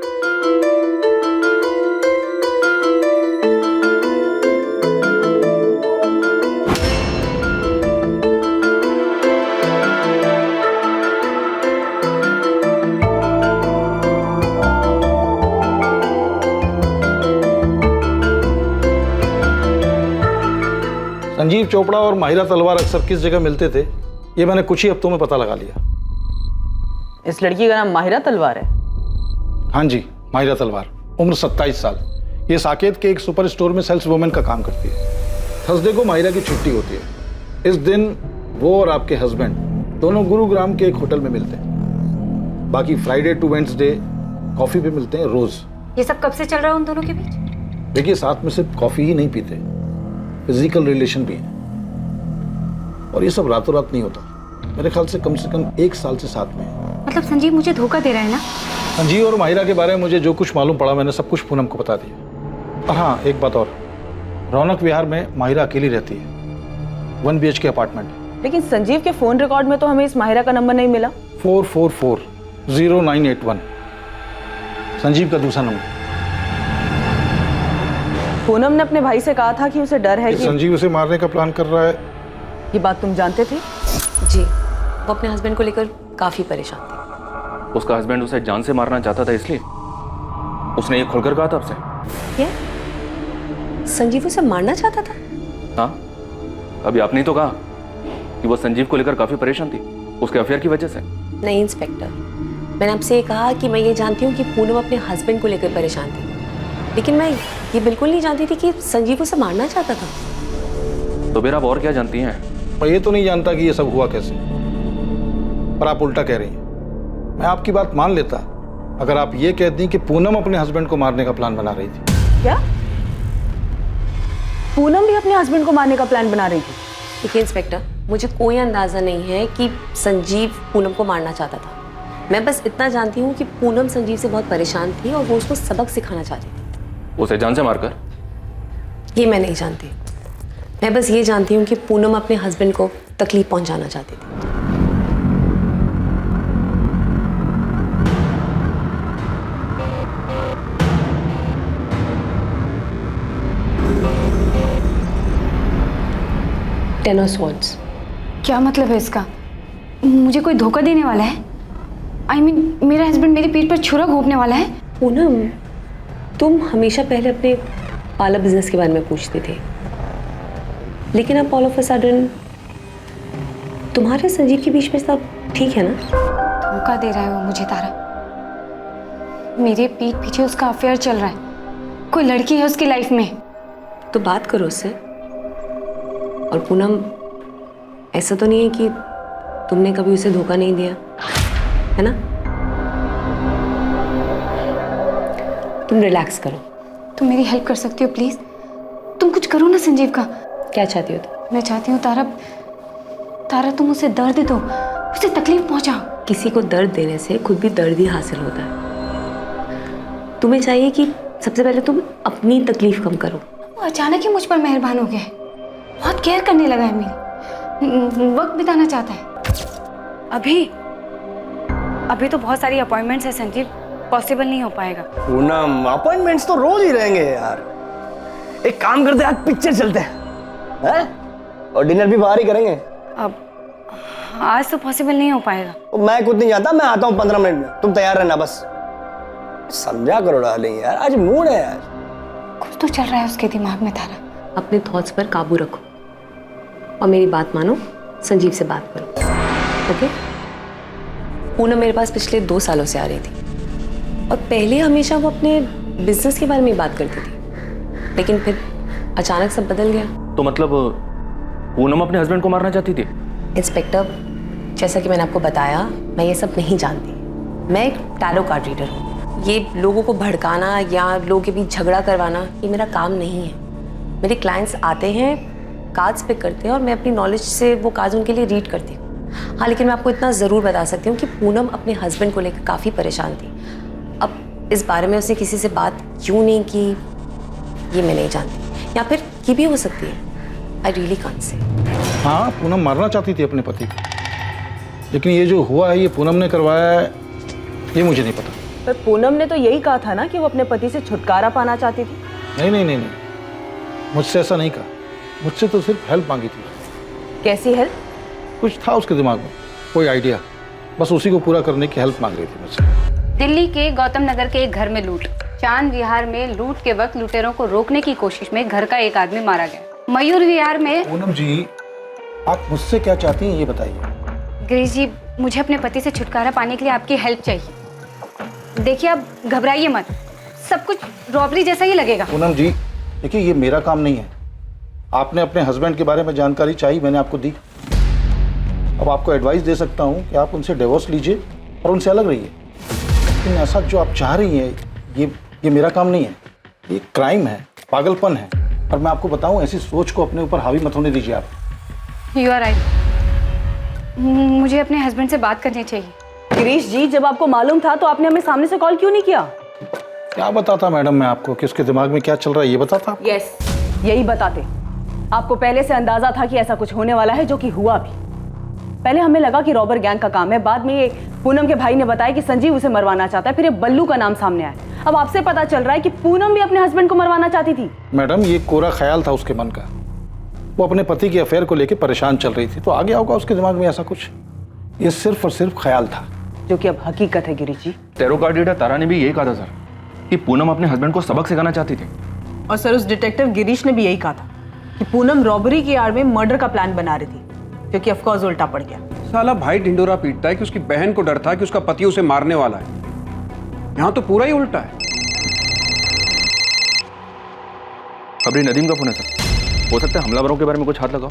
Speaker 7: संजीव चोपड़ा और माहिरा तलवार अक्सर किस जगह मिलते थे, ये मैंने कुछ ही हफ्तों में पता लगा लिया।
Speaker 5: इस लड़की का नाम माहिरा तलवार है?
Speaker 7: हाँ जी, माहिरा तलवार, उम्र 27 साल। ये साकेत के एक सुपर स्टोर में सेल्स वुमेन का काम करती है। थर्सडे को माहिरा की छुट्टी होती है। इस दिन वो और आपके हस्बैंड दोनों गुरुग्राम के एक होटल में मिलते हैं। बाकी फ्राइडे टू वेडनेसडे कॉफी पे मिलते हैं रोज।
Speaker 9: ये सब कब से चल रहा है उन दोनों के बीच?
Speaker 7: देखिए, साथ में सिर्फ कॉफी ही नहीं पीते, फिजिकल रिलेशन भी है। और ये सब रातों रात नहीं होता। मेरे ख्याल से कम 1 साल से साथ में है।
Speaker 9: मतलब संजीव मुझे धोखा दे रहा है ना?
Speaker 7: संजीव और माहिरा के बारे में मुझे जो कुछ मालूम पड़ा मैंने सब कुछ पूनम को बता दिया। और हाँ, एक बात और, रौनक विहार में माहिरा अकेली रहती है। 1 BHK अपार्टमेंट।
Speaker 5: लेकिन संजीव के फोन रिकॉर्ड में तो हमें इस माहिरा का नंबर नहीं मिला।
Speaker 7: 4440981 संजीव का दूसरा नंबर।
Speaker 5: पूनम ने अपने भाई से कहा था कि उसे डर है कि
Speaker 7: संजीव उसे मारने का प्लान कर रहा है।
Speaker 5: ये बात तुम जानते थे?
Speaker 18: जी, वो अपने हस्बैंड को लेकर काफी परेशान थी।
Speaker 2: उसका हस्बैंड उसे जान से मारना चाहता था, इसलिए उसने ये खुलकर कहा था आपसे?
Speaker 18: क्या संजीव उसे मारना चाहता था?
Speaker 2: हाँ, अभी आपने तो कहा कि वो संजीव को लेकर काफी परेशान थी उसके अफेयर की वजह से।
Speaker 18: नहीं इंस्पेक्टर, मैंने आपसे ये कहा कि मैं ये जानती हूँ कि पूनम अपने हस्बैंड को लेकर परेशान थी, लेकिन मैं ये बिल्कुल नहीं जानती थी कि संजीव उसे मारना चाहता था।
Speaker 2: तो फिर आप और क्या जानती हैं?
Speaker 7: मैं ये तो नहीं जानता कि ये सब हुआ कैसे, पर आप उल्टा कह रही हैं। मैं आपकी बात मान लेता अगर आप ये कहती कि पूनम अपने हस्बैंड को मारने का प्लान बना रही थी।
Speaker 5: क्या पूनम भी अपने हस्बैंड को मारने का प्लान बना रही थी?
Speaker 18: देखिए इंस्पेक्टर, मुझे कोई अंदाजा नहीं है कि संजीव पूनम को मारना चाहता था। मैं बस इतना जानती हूँ कि पूनम संजीव से बहुत परेशान थी और वो उसको सबक सिखाना चाहती थी।
Speaker 2: उसे जान से मारकर?
Speaker 18: ये मैं नहीं जानती। मैं बस ये जानती हूँ कि पूनम अपने हस्बैंड को तकलीफ पहुंचाना चाहती थी। Ten of Swords।
Speaker 9: क्या मतलब है इसका? मुझे कोई धोखा देने वाला है? I mean, मेरा हस्बैंड मेरी पीठ पर छुरा घोंपने वाला है?
Speaker 18: पूनम, तुम हमेशा पहले अपने पार्लर बिजनेस के बारे में पूछते थे, लेकिन अब ऑल ऑफ अ सडन तुम्हारे संजीव के बीच में सब ठीक है ना?
Speaker 9: धोखा दे रहा है वो मुझे तारा। मेरे पीठ पीछे उसका अफेयर चल रहा है, कोई लड़की है उसकी लाइफ में।
Speaker 18: तो बात करो उससे। और पूनम, ऐसा तो नहीं है कि तुमने कभी उसे धोखा नहीं दिया, है ना? तुम रिलैक्स करो।
Speaker 9: तुम मेरी हेल्प कर सकती हो प्लीज? तुम कुछ करो ना संजीव का।
Speaker 18: क्या चाहती हो तुम?
Speaker 9: मैं चाहती हूँ तारा तुम उसे दर्द दो, उसे तकलीफ पहुंचाओ।
Speaker 18: किसी को दर्द देने से खुद भी दर्द ही हासिल होता है। तुम्हें चाहिए कि सबसे पहले तुम अपनी तकलीफ कम करो।
Speaker 9: वो अचानक ही मुझ पर मेहरबान हो गया है, बहुत केयर करने लगा है मेरी, वक्त बिताना चाहता है। अभी तो बहुत सारी अपॉइंटमेंट्स है संजीव, पॉसिबल नहीं हो पाएगा।
Speaker 11: पूनम, अपॉइंटमेंट्स तो रोज ही रहेंगे यार। एक काम करते हैं, आज पिक्चर चलते हैं और डिनर भी बाहर ही करेंगे।
Speaker 9: अब आज तो पॉसिबल नहीं हो पाएगा।
Speaker 11: मैं खुद नहीं जाता, मैं आता हूँ 15 मिनट में, तुम तैयार रहना बस। समझा करो डार्लिंग यार, आज मूड है यार।
Speaker 9: कुछ तो चल रहा है उसके दिमाग में तारा।
Speaker 18: अपने थॉट्स पर काबू रखो और मेरी बात मानो, संजीव से बात करो, ओके? पूनम मेरे पास पिछले 2 सालों से आ रही थी और पहले हमेशा वो अपने बिजनेस के बारे में बात करती थी, लेकिन फिर अचानक सब बदल गया।
Speaker 2: तो मतलब पूनम अपने हस्बैंड को मारना चाहती थी?
Speaker 18: इंस्पेक्टर, जैसा कि मैंने आपको बताया, मैं ये सब नहीं जानती। मैं एक टैरो कार्ड रीडर हूँ। ये लोगों को भड़काना या लोगों के बीच झगड़ा करवाना ये मेरा काम नहीं है। मेरे क्लाइंट्स आते हैं, कार्ड्स पिक करते हैं और मैं अपनी नॉलेज से वो कार्ड्स उनके लिए रीड करती हूँ। हाँ, लेकिन मैं आपको इतना ज़रूर बता सकती हूँ कि पूनम अपने हस्बैंड को लेकर काफ़ी परेशान थी। अब इस बारे में उसने किसी से बात क्यों नहीं की ये मैं नहीं जानती, या फिर ये भी हो सकती है। I really can't say.
Speaker 13: हाँ, पूनम मारना चाहती थी अपने पति को, लेकिन ये जो हुआ है ये पूनम ने करवाया है, ये मुझे नहीं पता।
Speaker 5: पर पूनम ने तो यही कहा था ना कि वो अपने पति से छुटकारा पाना चाहती थी।
Speaker 13: नहीं नहीं नहीं नहीं, मुझसे ऐसा नहीं कहा। मुझसे तो सिर्फ हेल्प मांगी थी।
Speaker 5: कैसी हेल्प?
Speaker 13: कुछ था उसके दिमाग में, कोई आइडिया, बस उसी को पूरा करने की हेल्प मांग रही थी मुझसे।
Speaker 9: दिल्ली के गौतम नगर के एक घर में लूट। चांद विहार में लूट के वक्त लुटेरों को रोकने की कोशिश में घर का एक आदमी मारा गया। मयूर विहार में।
Speaker 13: पूनम जी, आप मुझसे क्या चाहती हैं ये बताइए।
Speaker 9: गिरीश जी, मुझे अपने पति से छुटकारा पाने के लिए आपकी हेल्प चाहिए। देखिए, आप घबराइए मत, सब कुछ रॉबरी जैसा ही लगेगा।
Speaker 13: पूनम जी, देखिए ये मेरा काम नहीं है। आपने अपने हस्बैंड के बारे में जानकारी चाहिए, मैंने आपको दी। अब आपको एडवाइस दे सकता हूँ कि आप उनसे डिवोर्स लीजिए और उनसे अलग रहिए, लेकिन ऐसा जो आप चाह रही हैं ये मेरा काम नहीं है। ये क्राइम है, पागलपन है, और मैं आपको बताऊं, ऐसी सोच को अपने ऊपर हावी मत होने दीजिए आप।
Speaker 9: यू आर राइट, मुझे अपने हस्बैंड से बात करनी चाहिए।
Speaker 5: गिरीश जी, जब आपको मालूम था तो आपने हमें सामने से कॉल क्यों नहीं किया?
Speaker 13: क्या बताता मैडम मैं आपको कि उसके दिमाग में क्या चल रहा है, ये बताता?
Speaker 5: यस, यही बताते। आपको पहले से अंदाजा था कि ऐसा कुछ होने वाला है, जो कि हुआ भी। पहले हमें लगा कि रॉबर गैंग का काम है, बाद में ये पूनम के भाई ने बताया कि संजीव उसे मरवाना चाहता है, फिर ये बल्लू का नाम सामने आया। अब आपसे पता चल रहा है कि पूनम भी अपने हस्बैंड को मरवाना चाहती थी।
Speaker 13: मैडम, ये कोरा ख्याल था उसके मन का। वो अपने पति के अफेयर को लेकर परेशान चल रही थी, तो आ गया होगा उसके दिमाग में ऐसा कुछ। ये सिर्फ और सिर्फ ख्याल था,
Speaker 5: जो कि अब हकीकत है। गिरीश जी,
Speaker 2: टैरो कार्ड रीडर तारा ने भी यही कहा था सर, कि पूनम अपने हस्बैंड को सबक सिखाना चाहती थी।
Speaker 5: और सर, उस डिटेक्टिव गिरीश ने भी यही कहा था कि पूनम रॉबरी की आड़ में मर्डर का प्लान बना रही थी, जो कि ऑफ कोर्स उल्टा पड़ गया।
Speaker 3: साला भाई ढिंडोरा पीटता है कि उसकी बहन को डर था कि उसका पति उसे मारने वाला है। यहाँ तो पूरा ही उल्टा है।
Speaker 2: खबरी नदीम का फोन है सर, हो सकता है हमलावरों के बारे में कुछ हाथ लगाओ।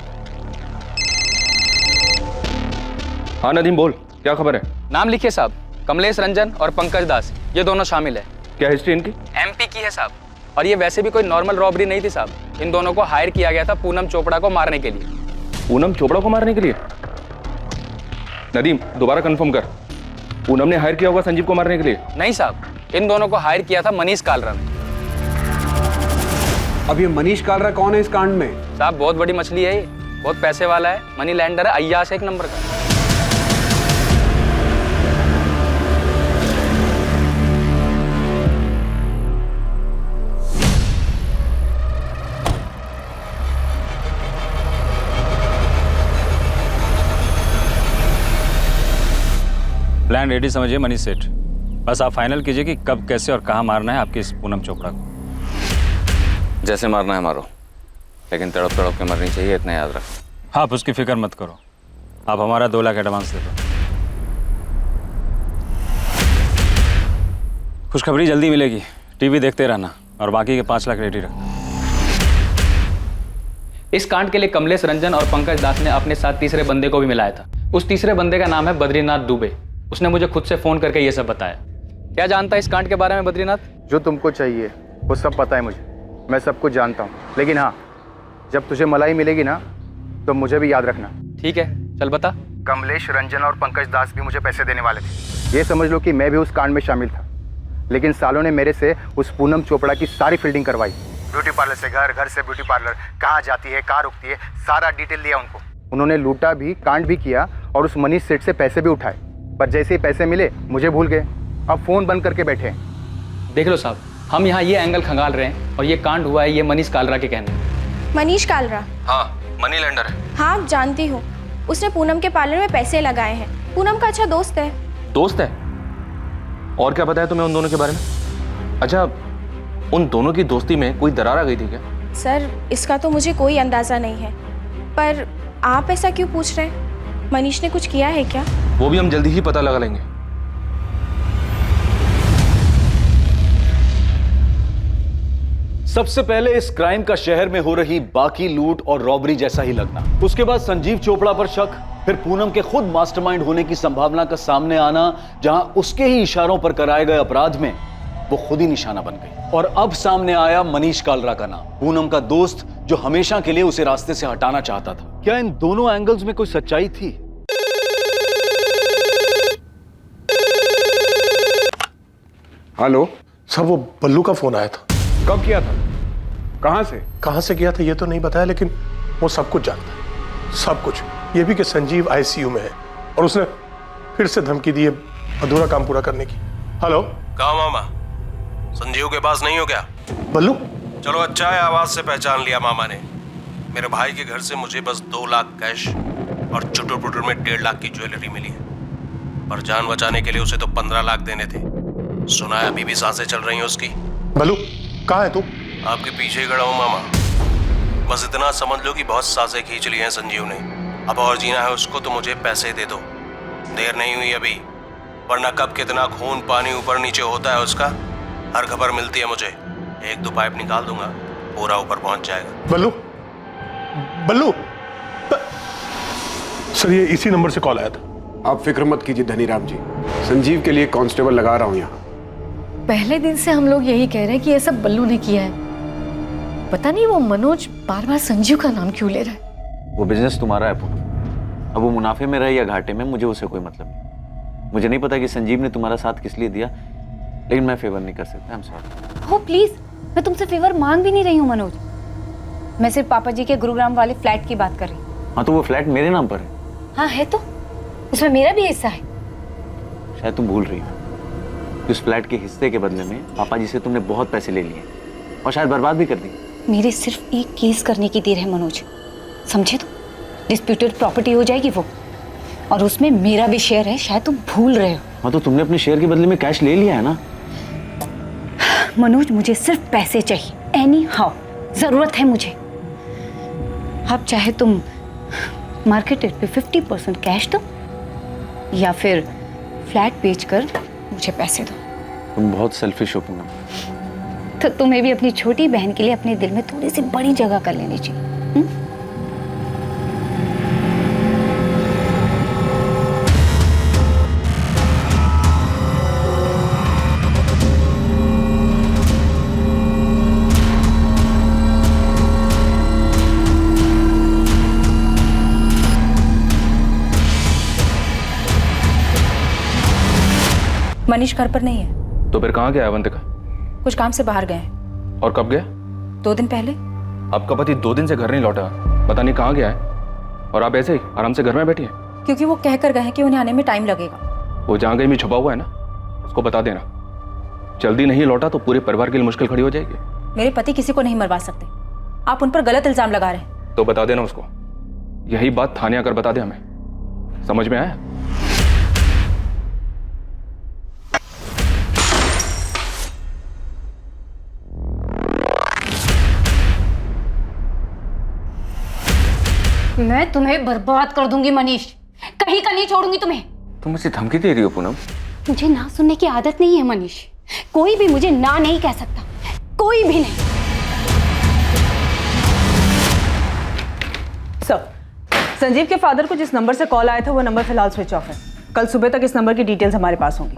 Speaker 2: हाँ नदीम, बोल, क्या खबर है?
Speaker 15: नाम लिखिए साहब, कमलेश रंजन और पंकज दास, ये दोनों शामिल है।
Speaker 2: क्या हिस्ट्री इनकी?
Speaker 15: एमपी की है साहब, और ये वैसे भी कोई नॉर्मल रॉबरी नहीं थी साहब। इन दोनों को हायर किया गया था पूनम चोपड़ा को मारने के लिए।
Speaker 2: पूनम चोपड़ा को मारने के लिए? नदीम, दोबारा कंफर्म कर, पूनम ने हायर किया होगा संजीव को मारने के लिए?
Speaker 15: नहीं साहब, इन दोनों को हायर किया था मनीष कालरा ने।
Speaker 3: अब ये मनीष कालरा कौन है इस कांड में?
Speaker 15: साहब बहुत बड़ी मछली है ये, बहुत पैसे वाला है, मनी लैंडर है, अय्याश एक नंबर का।
Speaker 23: प्लान रेडी समझिए मनीष सेठ, बस आप फाइनल कीजिए कि कब, कैसे और कहाँ मारना है आपकी इस पूनम चोपड़ा को।
Speaker 22: जैसे मारना है मारो, लेकिन तड़प तड़प के मरनी चाहिए, इतना याद रख।
Speaker 23: आप उसकी फिक्र मत करो, आप हमारा 2 लाख एडवांस दे दो। खुशखबरी जल्दी मिलेगी, टीवी देखते रहना और बाकी के 5 लाख रेडी रखना।
Speaker 15: इस कांड के लिए कमलेश रंजन और पंकज दास ने अपने साथ तीसरे बंदे को भी मिलाया था। उस तीसरे बंदे का नाम है बद्रीनाथ दुबे। उसने मुझे खुद से फोन करके ये सब बताया। क्या जानता है इस कांड के बारे में बद्रीनाथ?
Speaker 10: जो तुमको चाहिए वो सब पता है मुझे, मैं सब कुछ जानता हूँ। लेकिन हाँ, जब तुझे मलाई मिलेगी ना तो मुझे भी याद रखना।
Speaker 15: ठीक है, चल बता।
Speaker 1: कमलेश, रंजन और पंकज दास भी मुझे पैसे देने वाले थे। ये समझ लो कि मैं भी उस कांड में शामिल था, लेकिन सालों ने मेरे से उस पूनम चोपड़ा की सारी फील्डिंग करवाई। ब्यूटी पार्लर से घर, घर से ब्यूटी पार्लर, कहाँ जाती है, कहाँ रुकती है, सारा डिटेल दिया उनको। उन्होंने लूटा भी, कांड भी किया और उस मनीष सेठ से पैसे भी उठाए, पर जैसे ही पैसे मिले मुझे भूल गए। अब फोन बंद करके बैठे हैं।
Speaker 15: देख लो साहब, हम यहाँ ये एंगल खंगाल रहे हैं और ये कांड हुआ है ये मनीष कालरा के कहने।
Speaker 17: मनीष कालरा?
Speaker 2: हाँ, मनी लेंडर है।
Speaker 17: हाँ जानती हूँ, उसने पूनम के पार्लर में पैसे लगाए हैं। पूनम का अच्छा दोस्त है।
Speaker 2: दोस्त है? और क्या पता है तुम्हें उन दोनों के बारे में? अच्छा, उन दोनों की दोस्ती में कोई दरार आ गई थी क्या?
Speaker 17: सर इसका तो मुझे कोई अंदाजा नहीं है, पर आप ऐसा क्यों पूछ रहे हैं? मनीष ने कुछ किया है क्या?
Speaker 2: वो भी हम जल्दी ही पता लगा लेंगे।
Speaker 6: सबसे पहले इस क्राइम का शहर में हो रही बाकी लूट और रॉबरी जैसा ही लगना, उसके बाद संजीव चोपड़ा पर शक, फिर पूनम के खुद मास्टरमाइंड होने की संभावना का सामने आना, जहां उसके ही इशारों पर कराए गए अपराध में वो खुद ही निशाना बन गई। और अब सामने आया मनीष कालरा का नाम, पूनम का दोस्त जो हमेशा के लिए उसे रास्ते से हटाना चाहता था। क्या इन दोनों एंगल्स में कोई सच्चाई थी?
Speaker 3: हेलो
Speaker 7: सर, वो बल्लू का फोन आया था।
Speaker 3: कब किया था? कहां से
Speaker 7: किया था ये तो नहीं बताया, लेकिन वो सब कुछ जानता है, सब कुछ। ये भी कि संजीव आईसीयू में है और उसने फिर से धमकी दी है अधूरा काम पूरा करने की। हेलो,
Speaker 4: कहा मामा? संजीव के पास नहीं हो क्या?
Speaker 7: बल्लू?
Speaker 4: चलो अच्छा है, आवाज से पहचान लिया मामा ने। मेरे भाई के घर से मुझे बस 2 लाख कैश और चुटुर पुटुर में 1.5 लाख की ज्वेलरी मिली है, पर जान बचाने के लिए उसे तो 15 लाख देने थे। सुना है अभी भी सांसें चल रही हैं उसकी।
Speaker 7: बल्लू कहाँ है तू?
Speaker 4: आपके पीछे ही खड़ा हूँ मामा। बस इतना समझ लो कि बहुत सांसें खींच ली हैं संजीव ने। अब और जीना है उसको तो मुझे पैसे दे दो, देर नहीं हुई अभी, वरना कब कितना खून पानी ऊपर नीचे होता है उसका हर खबर मिलती है मुझे। 1-2 पाइप निकाल दूंगा, पूरा ऊपर पहुंच जाएगा।
Speaker 7: बल्लू, बल्लू सर, ये इसी नंबर से कॉल आया था।
Speaker 3: आप फिक्र मत कीजिए धनीराम जी, संजीव के लिए कांस्टेबल लगा रहा हूँ यहाँ।
Speaker 14: पहले दिन से हम लोग यही कह रहे हैं कि ये सब बल्लू ने किया है। पता नहीं वो मनोज बार बार संजीव का नाम क्यों ले रहा है।
Speaker 10: वो बिजनेस तुम्हारा है पूनम, अब वो मुनाफे में रहे या घाटे में मुझे उससे कोई मतलब नहीं। मुझे नहीं पता कि संजीव ने तुम्हारा साथ किस लिए दिया, लेकिन मैं फेवर नहीं कर सकता। I am sorry.
Speaker 9: हो प्लीज, मैं तुमसे फेवर मांग भी नहीं रही हूँ मनोज, मैं सिर्फ पापा जी के गुरुग्राम वाले फ्लैट की बात कर रही हूँ।
Speaker 10: हाँ तो वो फ्लैट मेरे नाम पर है।
Speaker 9: हाँ है तो, उसमें मेरा भी हिस्सा है।
Speaker 10: शायद तुम भूल रही हो, उस फ्लैट के हिस्से के बदले में पापा जी से तुमने बहुत पैसे ले लिए और शायद बर्बाद भी कर दी।
Speaker 9: मेरे सिर्फ एक केस करने की देर है मनोज, समझे? तो डिस्प्यूटेड प्रॉपर्टी हो जाएगी वो, और उसमें मेरा भी शेयर है, शायद तुम भूल रहे हो।
Speaker 10: हाँ तो तुमने अपने शेयर के बदले में कैश ले लिया है ना।
Speaker 9: मनोज मुझे सिर्फ पैसे चाहिए, एनी हाउ जरूरत है मुझे। अब चाहे तुम मार्केट रेट पे 50% कैश दो या फिर फ्लैट बेचकर मुझे पैसे दो।
Speaker 10: तुम बहुत सेल्फिश हो पूनम।
Speaker 9: तो तुम्हें भी अपनी छोटी बहन के लिए अपने दिल में थोड़ी सी बड़ी जगह कर लेनी चाहिए।
Speaker 5: मनीष घर पर नहीं है।
Speaker 2: तो फिर कहाँ गया अवंतिका?
Speaker 5: कुछ काम से बाहर गए हैं।
Speaker 2: और कब गया?
Speaker 5: 2 दिन पहले।
Speaker 2: आपका पति 2 दिन से घर नहीं लौटा, पता नहीं कहाँ गया है, और आप ऐसे ही आराम से घर में बैठी हैं।
Speaker 5: क्योंकि वो कह कर गए हैं कि उन्हें आने में टाइम लगेगा।
Speaker 2: वो जहाँ कहीं भी छुपा हुआ है ना, उसको बता देना। जल्दी नहीं लौटा तो पूरे परिवार के लिए मुश्किल खड़ी हो जाएगी।
Speaker 5: मेरे पति किसी को नहीं मरवा सकते, आप उन पर गलत इल्जाम लगा रहे हैं।
Speaker 2: तो बता देना उसको, यही बात थाने आकर बता दे हमें। समझ में आया?
Speaker 9: मैं तुम्हें बर्बाद कर दूंगी मनीष, कहीं का नहीं छोड़ूंगी तुम्हें।
Speaker 2: तुम मुझे धमकी दे रही हो पूनम?
Speaker 9: मुझे ना सुनने की आदत नहीं है मनीष, कोई भी मुझे ना नहीं कह सकता, कोई भी नहीं।
Speaker 5: सर, संजीव के फादर को जिस नंबर से कॉल आया था वो नंबर फिलहाल स्विच ऑफ है। कल सुबह तक इस नंबर की डिटेल्स हमारे पास होंगी।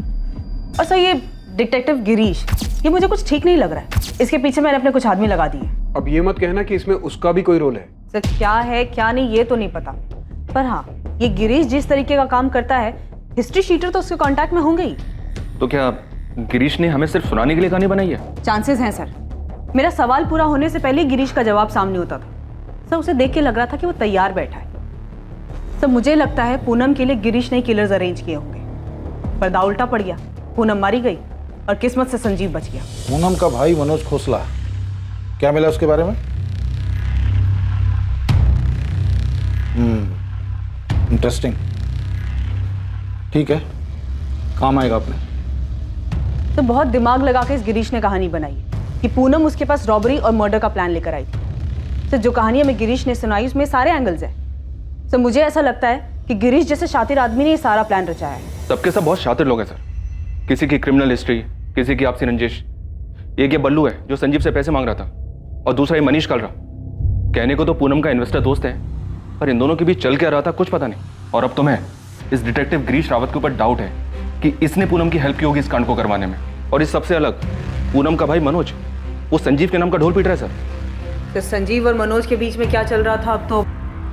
Speaker 5: और सर, ये डिटेक्टिव गिरीश, ये मुझे कुछ ठीक नहीं लग रहा है। इसके पीछे मैंने अपने कुछ आदमी लगा दिए।
Speaker 3: अब ये मत कहना कि इसमें उसका भी कोई रोल है।
Speaker 5: सर, क्या है क्या नहीं ये तो नहीं पता, पर हाँ ये गिरीश जिस तरीके का काम करता है, हिस्ट्री शीटर तो उसके कांटेक्ट में होंगे ही।
Speaker 2: तो क्या गिरीश ने हमें सिर्फ सुनाने के लिए कहानी बनाई है?
Speaker 5: चांसेस हैं सर। मेरा सवाल पूरा होने से पहले ही गिरीश का जवाब सामने होता था। सर उसे देख के लग रहा था कि वो तैयार बैठा है। सर मुझे लगता है पूनम के लिए गिरीश ने किलर्स अरेंज किए होंगे, पर दाव उल्टा पड़ गया, पूनम मारी गई और किस्मत से संजीव बच गया।
Speaker 13: पूनम का भाई मनोज खोसला, क्या मिला उसके बारे में? इंटरेस्टिंग। ठीक है, काम आएगा अपने।
Speaker 5: तो बहुत दिमाग लगा के इस गिरीश ने कहानी बनाई कि पूनम उसके पास रॉबरी और मर्डर का प्लान लेकर आई थी। तो जो कहानी हमें गिरीश ने सुनाई उसमें सारे एंगल्स हैं। तो मुझे ऐसा लगता है कि गिरीश जैसे शातिर आदमी ने ये सारा प्लान रचाया है।
Speaker 2: सबके सब बहुत शातिर लोग हैं सर। किसी की क्रिमिनल हिस्ट्री, किसी की आपसी रंजिश। एक ये बल्लू है जो संजीव से पैसे मांग रहा था, और दूसरा ये मनीष कालरा। कहने को तो पूनम का इन्वेस्टर दोस्त है, पर इन दोनों के बीच चल क्या रहा था कुछ पता नहीं। और अब तुम्हें इस डिटेक्टिव गिरीश रावत के ऊपर डाउट है कि इसने पूनम की हेल्प की होगी इस कांड को करवाने में। और इस सबसे अलग, पूनम का भाई मनोज वो संजीव के नाम का ढोल पीट रहा है सर।
Speaker 5: तो संजीव और मनोज के बीच में क्या चल रहा था अब तो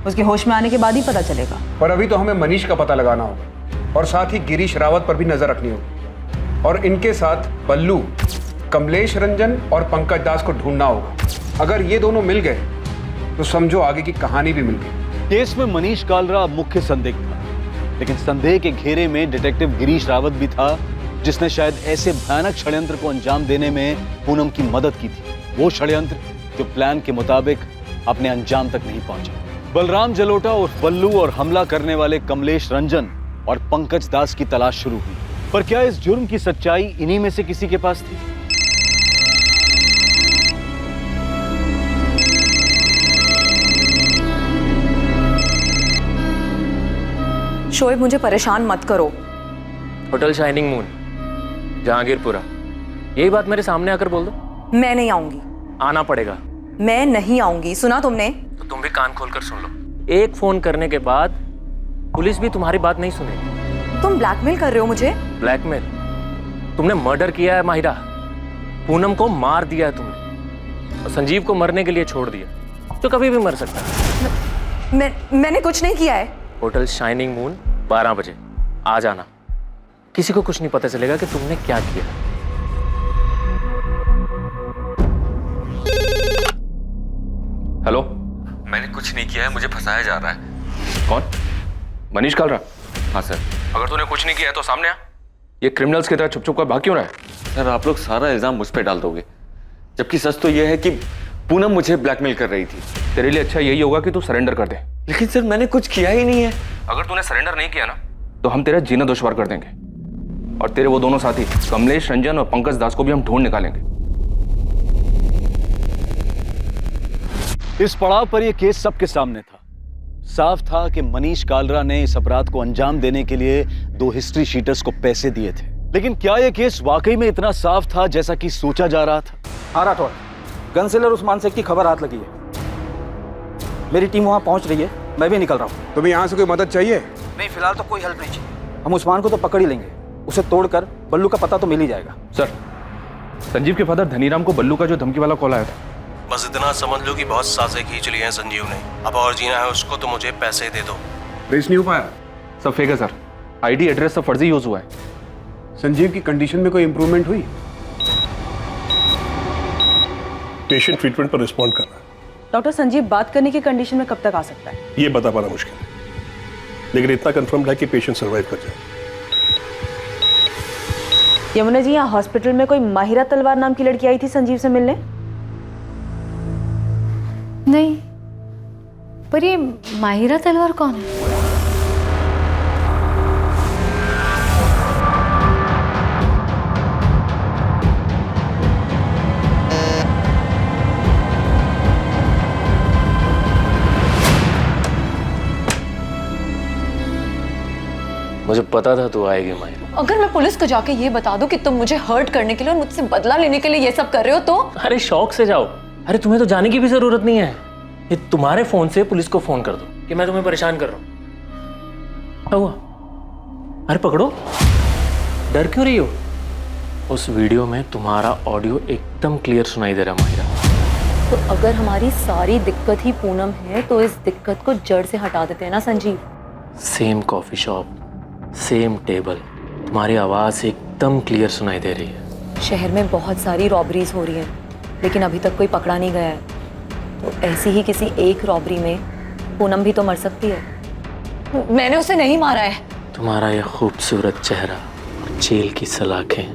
Speaker 5: उसके होश में आने के बाद ही पता चलेगा।
Speaker 3: पर अभी तो हमें मनीष का पता लगाना होगा, और साथ ही गिरीश रावत पर भी नजर रखनी होगी, और इनके साथ बल्लू, कमलेश रंजन और पंकज दास को ढूंढना होगा। अगर ये दोनों मिल गए तो समझो आगे की कहानी भी मिल गई।
Speaker 6: केस में मनीष कालरा मुख्य संदिग्ध था, लेकिन संदेह के घेरे में डिटेक्टिव गिरीश रावत भी था, जिसने शायद ऐसे भयानक षड्यंत्र को अंजाम देने में पूनम की मदद की थी। वो षड्यंत्र जो प्लान के मुताबिक अपने अंजाम तक नहीं पहुंचा। बलराम जलोटा और बल्लू और हमला करने वाले कमलेश रंजन और पंकज दास की तलाश शुरू हुई। पर क्या इस जुर्म की सच्चाई इन्हीं में से किसी के पास थी?
Speaker 12: शोएब, मुझे परेशान मत करो।
Speaker 15: होटल शाइनिंग मून, जहांगीरपुरा, यही बात मेरे सामने आकर बोल दो।
Speaker 12: मैं नहीं आऊंगी।
Speaker 15: आना पड़ेगा।
Speaker 12: मैं नहीं आऊंगी, सुना तुमने?
Speaker 15: तो तुम भी कान खोलकर सुन लो। एक फोन करने के बाद पुलिस भी तुम्हारी बात नहीं सुनेगी।
Speaker 12: तुम ब्लैकमेल कर रहे हो मुझे?
Speaker 15: ब्लैकमेल? तुमने मर्डर किया है माहिरा, पूनम को मार दिया है तुमने, और संजीव को मरने के लिए छोड़ दिया, जो कभी भी मर सकता है।
Speaker 12: मैंने कुछ नहीं किया है।
Speaker 15: होटल शाइनिंग मून 12 बजे आ जाना। किसी को कुछ नहीं पता चलेगा कि तुमने क्या किया।
Speaker 2: हेलो,
Speaker 22: मैंने कुछ नहीं किया है, मुझे फंसाया जा रहा है।
Speaker 2: कौन? मनीष कालरा?
Speaker 22: हाँ सर।
Speaker 2: अगर तूने कुछ नहीं किया है तो सामने आ। ये क्रिमिनल्स की तरह छुप छुप कर भाग क्यों रहा है?
Speaker 22: सर आप लोग सारा इल्जाम मुझ पे डाल दोगे, जबकि सच तो यह है कि पूनम मुझे ब्लैकमेल कर रही थी।
Speaker 2: तेरे लिए अच्छा यही होगा कि तू सरेंडर कर दे।
Speaker 22: लेकिन सर मैंने कुछ किया ही नहीं है।
Speaker 2: अगर तूने सरेंडर नहीं किया ना तो हम तेरा जीना दुश्वार कर देंगे, और तेरे वो दोनों साथी कमलेश रंजन और पंकज दास को भी हम ढूंढ निकालेंगे।
Speaker 6: इस पड़ाव पर यह केस सबके सामने था। साफ था कि मनीष कालरा ने इस अपराध को अंजाम देने के लिए 2 हिस्ट्री शीटर्स को पैसे दिए थे। लेकिन क्या यह केस वाकई में इतना साफ था जैसा कि सोचा जा रहा था?
Speaker 20: हाँ राठौर, गन सेलर उस्मान शेख की खबर हाथ लगी है। मेरी टीम वहां पहुंच रही है, मैं भी निकल रहा हूँ।
Speaker 3: तुम्हें यहाँ से कोई मदद चाहिए?
Speaker 20: नहीं, फिलहाल तो कोई हेल्प नहीं चाहिए। हम उस्मान को तो पकड़ ही लेंगे, उसे तोड़कर बल्लू का पता तो मिल ही जाएगा।
Speaker 2: सर, संजीव के फादर धनीराम को बल्लू का जो धमकी वाला कॉल आया था,
Speaker 4: बस इतना समझ लो कि बहुत साजें खींच ली हैं संजीव ने। अब और जीना है उसको तो मुझे पैसे दे दो।
Speaker 3: ट्रेस नहीं हो पाया?
Speaker 2: सब फेक है सर। आईडी एड्रेस सब फर्जी यूज हुआ है।
Speaker 3: संजीव की कंडीशन में कोई इंप्रूवमेंट हुई?
Speaker 7: पेशेंट ट्रीटमेंट पर रिस्पॉन्ड कर रहा है।
Speaker 5: डॉक्टर, संजीव बात करने की कंडीशन में कब तक आ सकता है?
Speaker 7: ये बता पाना मुश्किल है, लेकिन इतना कंफर्म है कि पेशेंट सर्वाइव कर जाए।
Speaker 5: यमुना जी, यहाँ हॉस्पिटल में कोई माहिरा तलवार नाम की लड़की आई थी संजीव से मिलने?
Speaker 14: नहीं, पर ये माहिरा तलवार कौन है?
Speaker 15: मुझे पता था तू आएगी माहिरा।
Speaker 12: अगर मैं पुलिस को जाके ये बता दूं कि तुम मुझे हर्ट करने के लिए और मुझसे बदला लेने के लिए ये सब कर रहे हो तो?
Speaker 15: अरे शौक से जाओ। अरे तुम्हें तो जाने की भी जरूरत नहीं है। ये तुम्हारे फोन से पुलिस को फोन कर दो कि मैं तुम्हें परेशान कर रहा हूं। क्या हुआ? अरे पकड़ो, डर क्यों रही हो? उस वीडियो में तुम्हारा ऑडियो एकदम क्लियर सुनाई दे रहा है माहिरा।
Speaker 12: तो अगर हमारी सारी दिक्कत ही पूनम है तो इस दिक्कत को जड़ से हटा देते हैं ना Sanjeev.
Speaker 15: Same coffee shop, same table, तुम्हारी आवाज एकदम क्लियर सुनाई दे रही है।
Speaker 12: शहर में बहुत सारी रॉबरीज हो रही हैं, लेकिन अभी तक कोई पकड़ा नहीं गया है। तो ऐसी ही किसी एक रॉबरी में पूनम भी तो मर सकती है। मैंने उसे नहीं मारा है।
Speaker 15: तुम्हारा यह खूबसूरत चेहरा और जेल की सलाखें,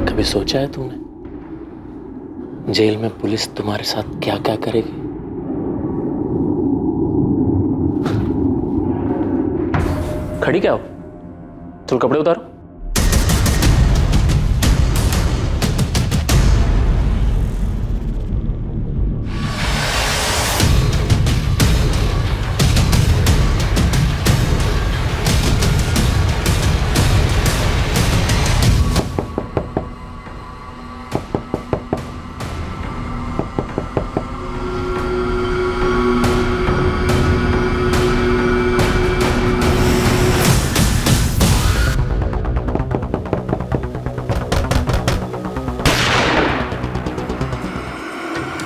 Speaker 15: कभी सोचा है तुमने जेल में पुलिस तुम्हारे साथ क्या क्या करेगी? खड़ी क्या हो? तुम कपड़े उतारो।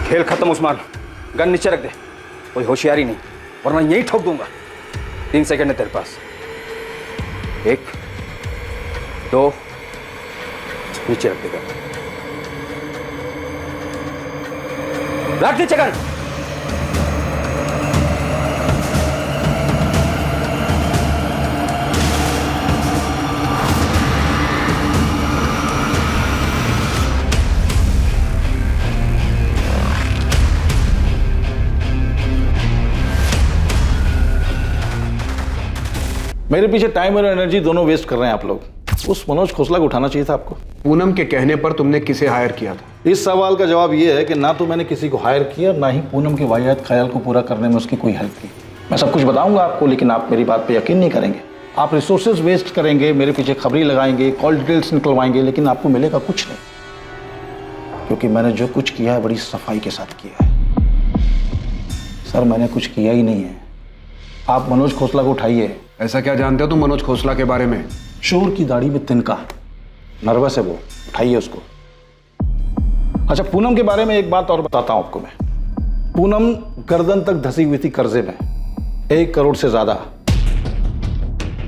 Speaker 20: खेल खत्म उस्मान, गन नीचे रख दे, कोई होशियारी नहीं वरना यही ठोक दूंगा। 3 सेकंड है तेरे पास। 1 2 नीचे रख देगा। रख नीचे गन।
Speaker 13: मेरे पीछे टाइम और एनर्जी दोनों वेस्ट कर रहे हैं आप लोग। उस मनोज खोसला को उठाना चाहिए था आपको।
Speaker 3: पूनम के कहने पर तुमने किसे हायर किया था?
Speaker 13: इस सवाल का जवाब यह है कि ना तो मैंने किसी को हायर किया, ना ही पूनम के वाहियात ख्याल को पूरा करने में उसकी कोई हेल्प की। मैं सब कुछ बताऊंगा आपको, लेकिन आप मेरी बात पे यकीन नहीं करेंगे। आप रिसोर्सेज वेस्ट करेंगे, मेरे पीछे खबरी लगाएंगे, कॉल डिटेल्स निकलवाएंगे, लेकिन आपको मिलेगा कुछ नहीं, क्योंकि मैंने जो कुछ किया है बड़ी सफाई के साथ किया है। सर मैंने कुछ किया ही नहीं है। आप मनोज खोसला को उठाइए।
Speaker 3: ऐसा क्या जानते हो तुम मनोज खोसला के बारे में?
Speaker 13: शोर की दाढ़ी में तिनका, नर्वस है वो, उठाइए उसको। अच्छा, पूनम के बारे में एक बात और बताता हूं आपको मैं। पूनम गर्दन तक धसी हुई थी कर्जे में, 1 करोड़ से ज्यादा।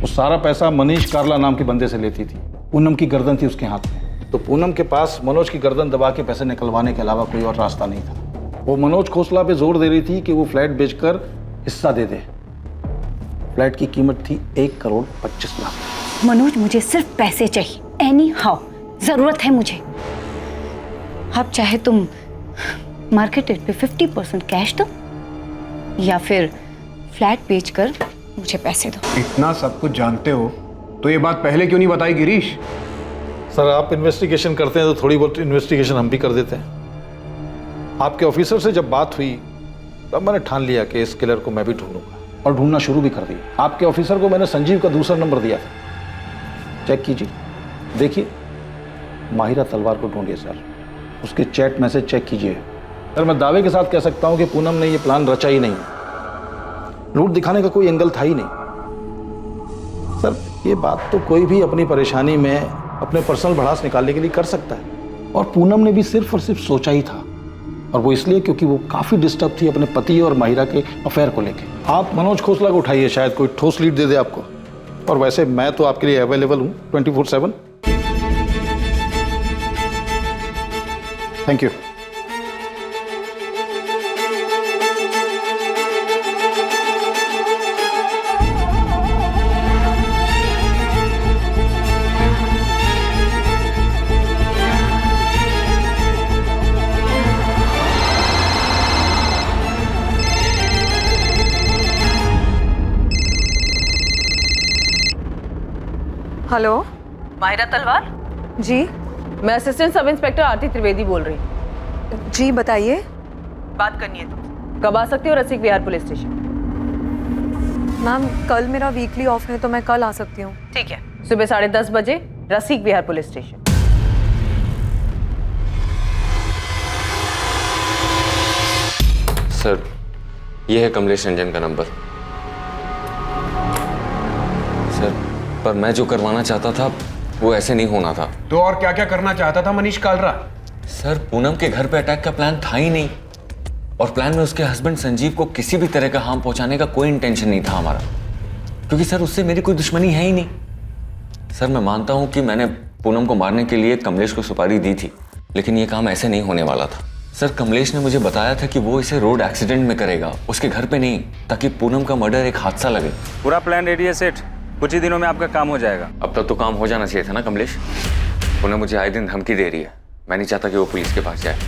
Speaker 13: वो सारा पैसा मनीष कार्ला नाम के बंदे से लेती थी। पूनम की गर्दन थी उसके हाथ में, तो पूनम के पास मनोज की गर्दन दबा के पैसे निकलवाने के अलावा कोई और रास्ता नहीं था। वो मनोज खोसला पे जोर दे रही थी कि वो फ्लैट बेचकर हिस्सा दे दे। फ्लैट की कीमत थी 1 करोड़ 25 लाख।
Speaker 9: मनोज, मुझे सिर्फ पैसे चाहिए, एनी हाउ, जरूरत है मुझे। अब चाहे तुम मार्केट रेट पे 50% कैश दो या फिर फ्लैट बेचकर मुझे पैसे दो।
Speaker 3: इतना सब कुछ जानते हो तो ये बात पहले क्यों नहीं बताई गिरीश?
Speaker 13: सर आप इन्वेस्टिगेशन करते हैं तो थोड़ी बहुत इन्वेस्टिगेशन हम भी कर देते हैं। आपके ऑफिसर से जब बात हुई तब मैंने ठान लिया कि इस किलर को मैं भी ढूंढूंगा, और ढूंढना शुरू भी कर दिया। आपके ऑफिसर को मैंने संजीव का दूसरा नंबर दिया था। चेक कीजिए, देखिए माहिरा तलवार को ढूंढिए सर, उसके चैट मैसेज चेक कीजिए। सर मैं दावे के साथ कह सकता हूं कि पूनम ने यह प्लान रचा ही नहीं। लूट दिखाने का कोई एंगल था ही नहीं। सर ये बात तो कोई भी अपनी परेशानी में अपने पर्सनल भड़ास निकालने के लिए कर सकता है, और पूनम ने भी सिर्फ और सिर्फ सोचा ही था, और वो इसलिए क्योंकि वो काफी डिस्टर्ब थी अपने पति और माहिरा के अफेयर को लेकर। आप मनोज खोसला को उठाइए, शायद कोई ठोस लीड दे दे आपको। और वैसे मैं तो आपके लिए अवेलेबल हूं 24/7। Thank you.
Speaker 5: हेलो, माहिरा तलवार
Speaker 12: जी,
Speaker 5: मैं असिस्टेंट सब इंस्पेक्टर आरती त्रिवेदी बोल रही हूँ।
Speaker 12: जी बताइए।
Speaker 5: बात करनी है तुमसे। कब आ सकती हो रसिक विहार पुलिस स्टेशन?
Speaker 12: मैम कल मेरा वीकली ऑफ है तो मैं कल आ सकती हूँ।
Speaker 5: ठीक है, सुबह 10:30 बजे रसिक विहार पुलिस स्टेशन।
Speaker 22: सर ये है कमलेश रंजन का नंबर। सर पर मैं जो करवाना चाहता था वो ऐसे नहीं होना था।
Speaker 3: तो और क्या क्या करना चाहता था मनीष कालरा?
Speaker 22: सर पूनम के घर पे अटैक का प्लान था ही नहीं, और प्लान में उसके हस्बैंड संजीव को किसी भी तरह का हार्म पहुंचाने का कोई इंटेंशन नहीं था हमारा। क्योंकि सर उससे मेरी कोई दुश्मनी है ही नहीं। सर मैं मानता हूं कि मैंने पूनम को मारने के लिए कमलेश को सुपारी दी थी, लेकिन ये काम ऐसे नहीं होने वाला था। सर कमलेश ने मुझे बताया था कि वो इसे रोड एक्सीडेंट में करेगा, उसके घर पे नहीं, ताकि पूनम का मर्डर एक हादसा लगे।
Speaker 23: पूरा प्लान रेडी है सेठ, कुछ ही दिनों में आपका काम हो जाएगा।
Speaker 22: अब तक तो काम हो जाना चाहिए था ना कमलेश। पूनम मुझे आए दिन धमकी दे रही है, मैं नहीं चाहता कि वो पुलिस के पास जाए।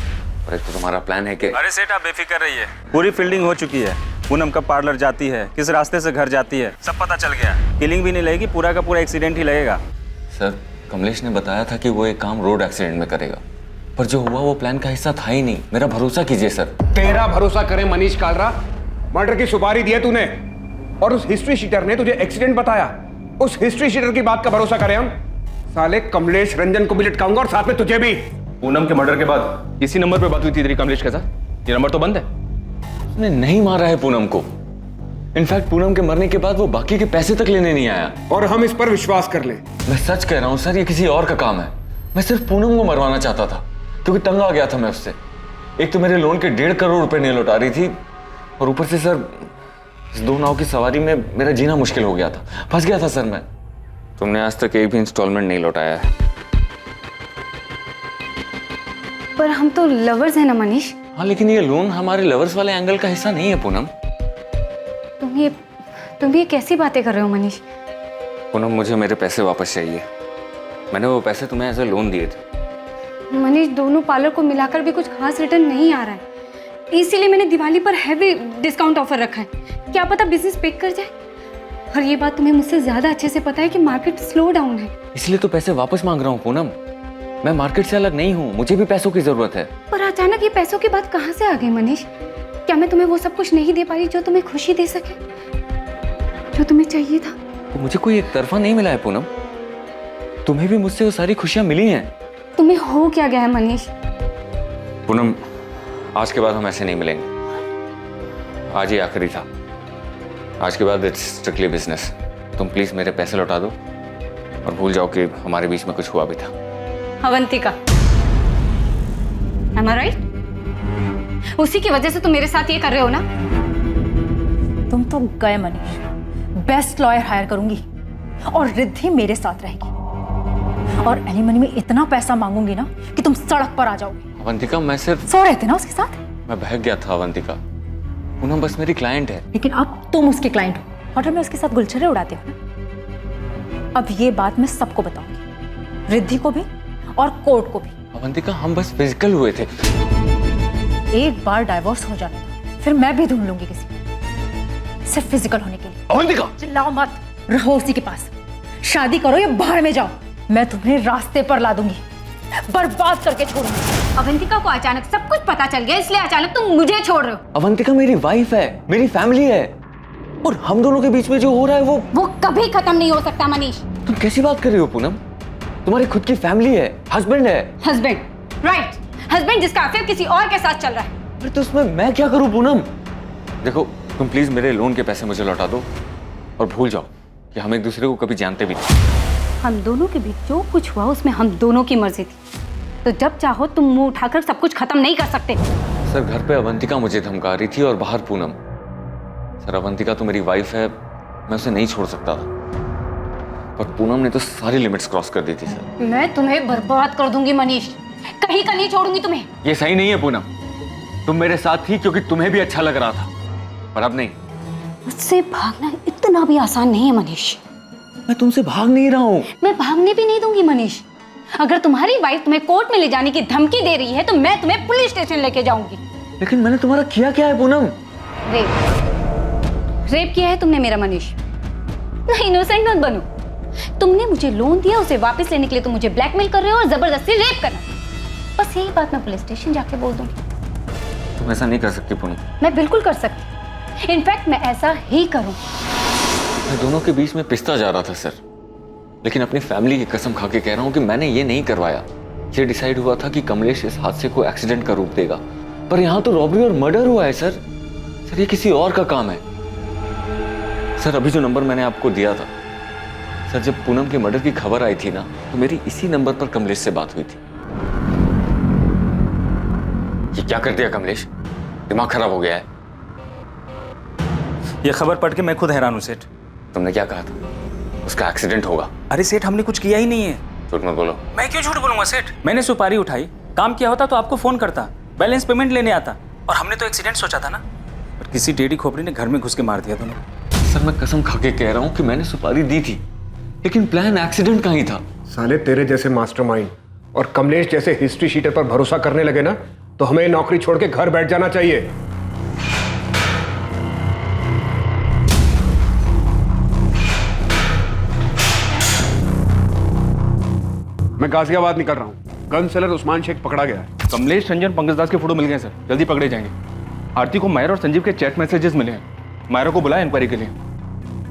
Speaker 22: और एक तो तुम्हारा प्लान है कि
Speaker 23: अरे सेठ आप बेफिक्र रहिए, पूरी फील्डिंग हो चुकी है। पूनम कब पार्लर जाती है, किस रास्ते से घर जाती है, सब पता चल गया। किलिंग भी नहीं लगेगी, पूरा का पूरा एक्सीडेंट ही लगेगा।
Speaker 22: सर कमलेश ने बताया था कि वो एक काम रोड एक्सीडेंट में करेगा, पर जो हुआ वो प्लान का हिस्सा था ही नहीं। मेरा भरोसा कीजिए सर।
Speaker 3: तेरा भरोसा करे मनीष कालरा? मर्डर की सुपारी दी है तूने और उस हिस्ट्री शीटर ने तुझे एक्सीडेंट बताया। उस हिस्ट्री शीटर की बात का भरोसा करें हम? साले कमलेश रंजन को भी लटकाऊंगा और साथ में तुझे भी।
Speaker 2: पूनम के मर्डर के बाद इसी नंबर पे बात हुई थी तेरी कमलेश के साथ? ये नंबर तो बंद है।
Speaker 22: उसने नहीं मारा है पूनम को। इनफैक्ट पूनम के मरने के बाद वो बाकी के पैसे तक लेने नहीं आया।
Speaker 3: और हम इस पर विश्वास कर ले?
Speaker 22: मैं सच कह रहा हूँ सर, ये किसी और का काम है। मैं सिर्फ पूनम को मरवाना चाहता था, क्योंकि तंग आ गया था मैं उससे। एक तो मेरे लोन के 1.5 करोड़ रुपए नहीं लौटा रही थी, और ऊपर से सर इस 2 नाव की सवारी में मेरा जीना मुश्किल हो गया था, फंस गया था सर मैं। तुमने आज तक एक भी इंस्टॉलमेंट नहीं लौटाया है।
Speaker 9: पर हम तो लवर्स हैं ना मनीष।
Speaker 22: हाँ लेकिन ये लोन हमारे लवर्स वाले एंगल का हिस्सा नहीं है पूनम।
Speaker 9: तुम ये कैसी बातें कर रहे हो मनीष?
Speaker 22: पूनम मुझे मेरे पैसे वापस चाहिए। मैंने वो पैसे तुम्हें एज ए लोन दिए थे।
Speaker 9: मनीष दोनों पार्लर को मिलाकर भी कुछ खास रिटर्न नहीं आ रहा है, इसीलिए मैंने दिवाली पर हैवी डिस्काउंट ऑफर रखा है। क्या पता बिजनेस पिक कर जाए। और ये बात तुम्हें मुझसे ज्यादा अच्छे से पता है कि मार्केट स्लो डाउन है।
Speaker 22: इसलिए तो पैसे वापस मांग रहा हूँ पूनम। मैं मार्केट से अलग नहीं हूँ, मुझे भी पैसों की जरूरत है।
Speaker 9: पर अचानक ये पैसों की बात कहाँ से आ गई मनीष? क्या मैं तुम्हें वो सब कुछ नहीं दे पा रही जो तुम्हें खुशी दे सके, जो तुम्हें चाहिए था?
Speaker 22: तो मुझे कोई एक तरफा नहीं मिला है पूनम, तुम्हें भी मुझसे वो सारी खुशियां मिली हैं।
Speaker 9: तुम्हें हो क्या गया है मनीष?
Speaker 22: पूनम आज के बाद हम ऐसे नहीं मिलेंगे। आज ही आखिरी था, आज के बाद इट्स स्ट्रिक्टली बिजनेस। तुम प्लीज मेरे पैसे लौटा दो और भूल जाओ कि हमारे बीच में कुछ हुआ भी था।
Speaker 9: Avantika, am I right? उसी की वजह से तुम मेरे साथ ये कर रहे हो ना?
Speaker 12: तुम तो गए मनीष, बेस्ट लॉयर हायर करूंगी और रिद्धि मेरे साथ रहेगी और एलिमनी में इतना पैसा मांगूंगी ना कि तुम सड़क पर आ जाओगे।
Speaker 22: अवंतिका मैं सिर्फ
Speaker 12: सो रहे थे ना उसके साथ?
Speaker 22: मैं बहक गया था अवंतिका। पूनम बस मेरी क्लाइंट है।
Speaker 12: लेकिन अब तुम उसके क्लाइंट हो, होटल में उसके साथ गुलछर्रे उड़ाते हो ना। अब ये बात मैं सबको बताऊंगी, रिद्धि को भी और कोर्ट को भी।
Speaker 22: अवंतिका हम बस फिजिकल हुए थे।
Speaker 12: एक बार डाइवोर्स हो जाने दो, फिर मैं भी ढूंढ लूंगी किसी को, सिर्फ फिजिकल होने के लिए।
Speaker 22: अवंतिका
Speaker 12: चिल्लाओ मत, रहो उसी के पास। शादी करो या बाहर में जाओ, मैं तुम्हें रास्ते पर ला दूंगी, बर्बाद करके छोड़ूंगी।
Speaker 9: अवंतिका को अचानक सब कुछ पता चल गया, इसलिए अचानक तुम मुझे छोड़ रहे हो।
Speaker 22: अवंतिका मेरी वाइफ है, मेरी फैमिली है, और हम दोनों के बीच में जो हो रहा है वो
Speaker 9: कभी खत्म नहीं हो सकता मनीष।
Speaker 22: तुम कैसी बात कर रही हो पूनम? तुम्हारी खुद की फैमिली है, हस्बैंड है।
Speaker 9: हस्बैंड, राइट, हस्बैंड जिसका अफेयर किसी और के साथ चल रहा है।
Speaker 22: अरे तो उसमें मैं क्या करूं पूनम? देखो तुम प्लीज मेरे लोन के पैसे मुझे लौटा दो और भूल जाओ कि हम एक दूसरे को कभी जानते भी नहीं।
Speaker 9: हम दोनों के बीच जो कुछ हुआ उसमें हम दोनों की मर्जी थी, तो जब चाहो तुम मुंह उठाकर सब कुछ खत्म नहीं कर सकते।
Speaker 22: सर घर पे अवंतिका मुझे धमका रही थी और बाहर पूनम। सर अवंतिका तो मेरी वाइफ है, मैं उसे नहीं छोड़ सकता था, पर पूनम ने तो सारी लिमिट्स क्रॉस कर दी थी सर।
Speaker 9: मैं तुम्हें बर्बाद कर दूंगी मनीष, कहीं का नहीं छोड़ूंगी तुम्हें।
Speaker 22: ये सही नहीं है पूनम, तुम मेरे साथ थी क्योंकि तुम्हें भी अच्छा लग रहा था, पर अब नहीं।
Speaker 9: मुझसे भागना इतना भी आसान नहीं है मनीष।
Speaker 22: मैं तुमसे भाग नहीं रहा हूँ।
Speaker 9: मैं भागने भी नहीं दूंगी मनीष। अगर तुम्हारी वाइफ तुम्हें कोर्ट में ले जाने की धमकी दे रही है तो मैं तुम्हें पुलिस स्टेशन लेके जाऊंगी।
Speaker 22: लेकिन मैंने तुम्हारा किया क्या है पूनम?
Speaker 9: रेप किया है तुमने मेरा मनीष। नहीं, इनोसेंट मत बनो। तुमने मुझे लोन दिया, उसे वापस लेने के लिए तुम मुझे ब्लैकमेल कर रहे हो और जबरदस्ती रेप करना। बस यही बात मैं पुलिस स्टेशन जाके बोल दूंगी।
Speaker 22: तुम ऐसा नहीं कर सकती पूनम।
Speaker 9: मैं बिल्कुल कर सकती, इनफैक्ट मैं ऐसा ही करूं।
Speaker 22: मैं दोनों के बीच में पिसता जा रहा था सर, लेकिन अपनी फैमिली की कसम खा के कह रहा हूं कि मैंने ये नहीं करवाया। ये डिसाइड हुआ था कि कमलेश इस हादसे को एक्सीडेंट का रूप देगा, पर यहाँ तो रॉबरी और मर्डर हुआ है सर। सर ये किसी और का काम है। सर अभी जो नंबर मैंने आपको दिया था सर, जब पूनम के मर्डर की खबर आई थी ना, तो मेरी इसी नंबर पर कमलेश से बात हुई थी। ये क्या कर दिया कमलेश? दिमाग खराब हो गया है।
Speaker 23: ये खबर पढ़ के मैं खुद हैरान हूं सेठ।
Speaker 22: तुमने क्या कहा था? उसका एक्सीडेंट होगा।
Speaker 15: अरे सेठ, हमने कुछ किया ही नहीं है।
Speaker 22: झूठ मत बोलो।
Speaker 15: मैं क्यों झूठ बोलूंगा सेठ? मैंने सुपारी उठाई, काम किया होता तो आपको फोन करता, बैलेंस पेमेंट लेने आता, और हमने तो एक्सीडेंट सोचा था ना। पर किसी टेढ़ी खोपड़ी ने घर में घुस के मार दिया तुम्हें।
Speaker 22: सर मैं कसम खा के कह रहा हूँ कि मैंने सुपारी दी थी, लेकिन प्लान एक्सीडेंट का ही था।
Speaker 3: साले तेरे जैसे मास्टरमाइंड और कमलेश जैसे हिस्ट्री शीटर पर भरोसा करने लगे ना तो हमें नौकरी छोड़ के घर बैठ जाना चाहिए। मैं गाजियाबाद निकल रहा हूँ। गन सेलर उस्मान शेख पकड़ा गया है।
Speaker 2: कमलेश, संजन, पंकज दास के फोटो मिल गए सर, जल्दी पकड़े जाएंगे। आरती को मायर और संजीव के चैट मैसेजेस मिले हैं। मायरा को बुलाया इंक्वायरी के लिए।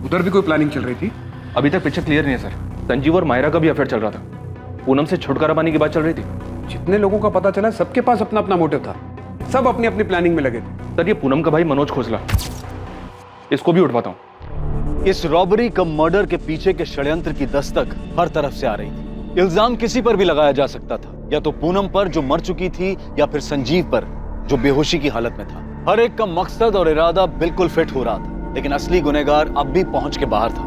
Speaker 3: उधर भी कोई प्लानिंग चल रही थी?
Speaker 2: अभी तक पिक्चर क्लियर नहीं है सर। संजीव और मायरा का भी अफेयर चल रहा था। पूनम से छुटकारा पाने की बात चल रही थी।
Speaker 3: जितने लोगों का पता चला सबके पास अपना अपना मोटिव था, सब अपनी अपनी प्लानिंग में लगे थे।
Speaker 2: सर ये पूनम का भाई मनोज खोसला, इसको भी उठवाता हूँ।
Speaker 6: इस रॉबरी कम मर्डर के पीछे के षड्यंत्र की दस्तक हर तरफ से आ रही थी। इल्जाम किसी पर भी लगाया जा सकता था, या तो पूनम पर जो मर चुकी थी, या फिर संजीव पर जो बेहोशी की हालत में था। हर एक का मकसद और इरादा बिल्कुल फिट हो रहा था, लेकिन असली गुनहगार अब भी पहुंच के बाहर था।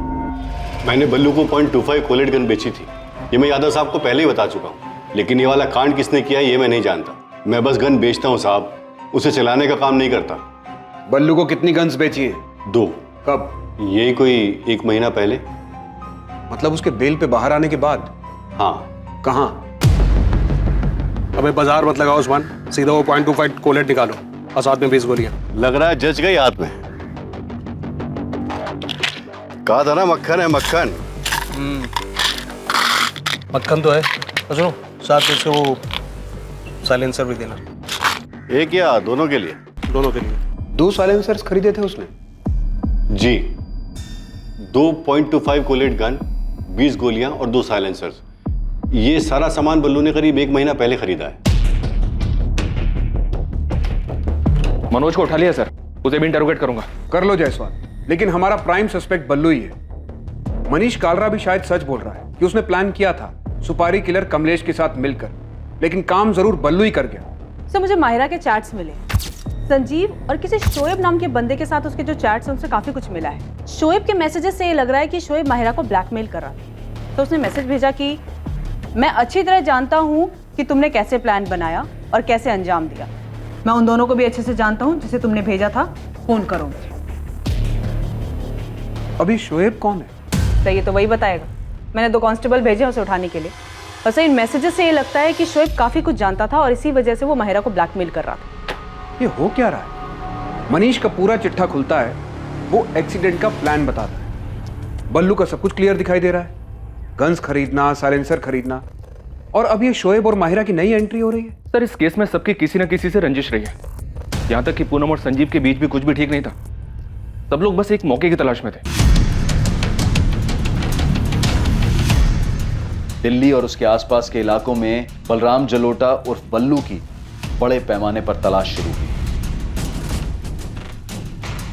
Speaker 16: मैंने बल्लू को .25 कोलेट गन बेची थी, ये मैं यादव साहब को पहले ही बता चुका हूँ, लेकिन ये वाला कांड किसने किया ये मैं नहीं जानता। मैं बस गन बेचता हूँ साहब, उसे चलाने का काम नहीं करता।
Speaker 3: बल्लू को कितनी गन्स बेची है?
Speaker 16: 2।
Speaker 3: कब?
Speaker 16: यही कोई 1 महीना पहले।
Speaker 3: मतलब उसके बेल पे बाहर आने के बाद?
Speaker 16: हाँ।
Speaker 3: कहाँ?
Speaker 7: अबे बाजार मत लगाओ उस्मान, सीधा वो .25 कोलेट निकालो और साथ में 20 गोलियां।
Speaker 16: लग रहा है जज गई हाथ में। कहा था ना मक्खन है मक्खन।
Speaker 7: मक्खन तो है। सुनो, साथ में से वो साइलेंसर भी देना।
Speaker 16: एक या दोनों के लिए?
Speaker 7: दोनों के लिए।
Speaker 3: 2 साइलेंसर्स खरीदे थे उसने?
Speaker 16: जी, 2 .25 कोलेट गन, 20 गोलियां और 2 साइलेंसर्स। ये सारा सामान बल्लू ने करीब 1 महीना पहले खरीदा है।
Speaker 2: मनोज को उठा लिया सर, उसे भी इंटरोगेट करूंगा।
Speaker 3: कर लो जायसवाल, लेकिन हमारा प्राइम सस्पेक्ट बल्लू ही है। मनीष कालरा भी शायद सच बोल रहा है कि उसने प्लान किया था सुपारी किलर कमलेश के साथ मिलकर, लेकिन काम जरूर बल्लू ही कर गया।
Speaker 5: सर मुझे माहिरा के चैट्स मिले, संजीव और किसी शोएब नाम के बंदे के साथ उसके जो चैट्स हैं उनसे काफी कुछ मिला है। शोएब के मैसेजेस से ये लग रहा है कि शोएब माहिरा को ब्लैकमेल कर रहा था। तो उसने मैसेज भेजा कि मैं अच्छी तरह जानता हूं कि तुमने कैसे प्लान बनाया और कैसे अंजाम दिया। मैं उन दोनों को भी अच्छे से जानता हूं जिसे तुमने भेजा था, फोन करो मुझे।
Speaker 3: अभी शोएब कौन है?
Speaker 5: सही, तो वही बताएगा। मैंने 2 कांस्टेबल भेजे उसे उठाने के लिए। वैसे इन मैसेजेस से ये लगता है कि शोएब काफी कुछ जानता था और इसी वजह से वो माहिरा को ब्लैकमेल कर रहा था।
Speaker 3: ये हो क्या रहा है? मनीष का पूरा चिट्ठा खुलता है, वो एक्सीडेंट का प्लान बताता है। बल्लू का सब कुछ क्लियर दिखाई दे रहा है, गन्स खरीदना, साइलेंसर खरीदना, और अब ये शोएब और माहिरा की नई एंट्री हो रही है।
Speaker 2: सर इस केस में सबकी किसी न किसी से रंजिश रही है। यहाँ तक कि पूनम और संजीव के बीच भी कुछ भी ठीक नहीं था। सब लोग बस एक मौके की तलाश में थे।
Speaker 6: दिल्ली और उसके आसपास के इलाकों में बलराम जलोटा उर्फ बल्लू की बड़े पैमाने पर तलाश शुरू हुई।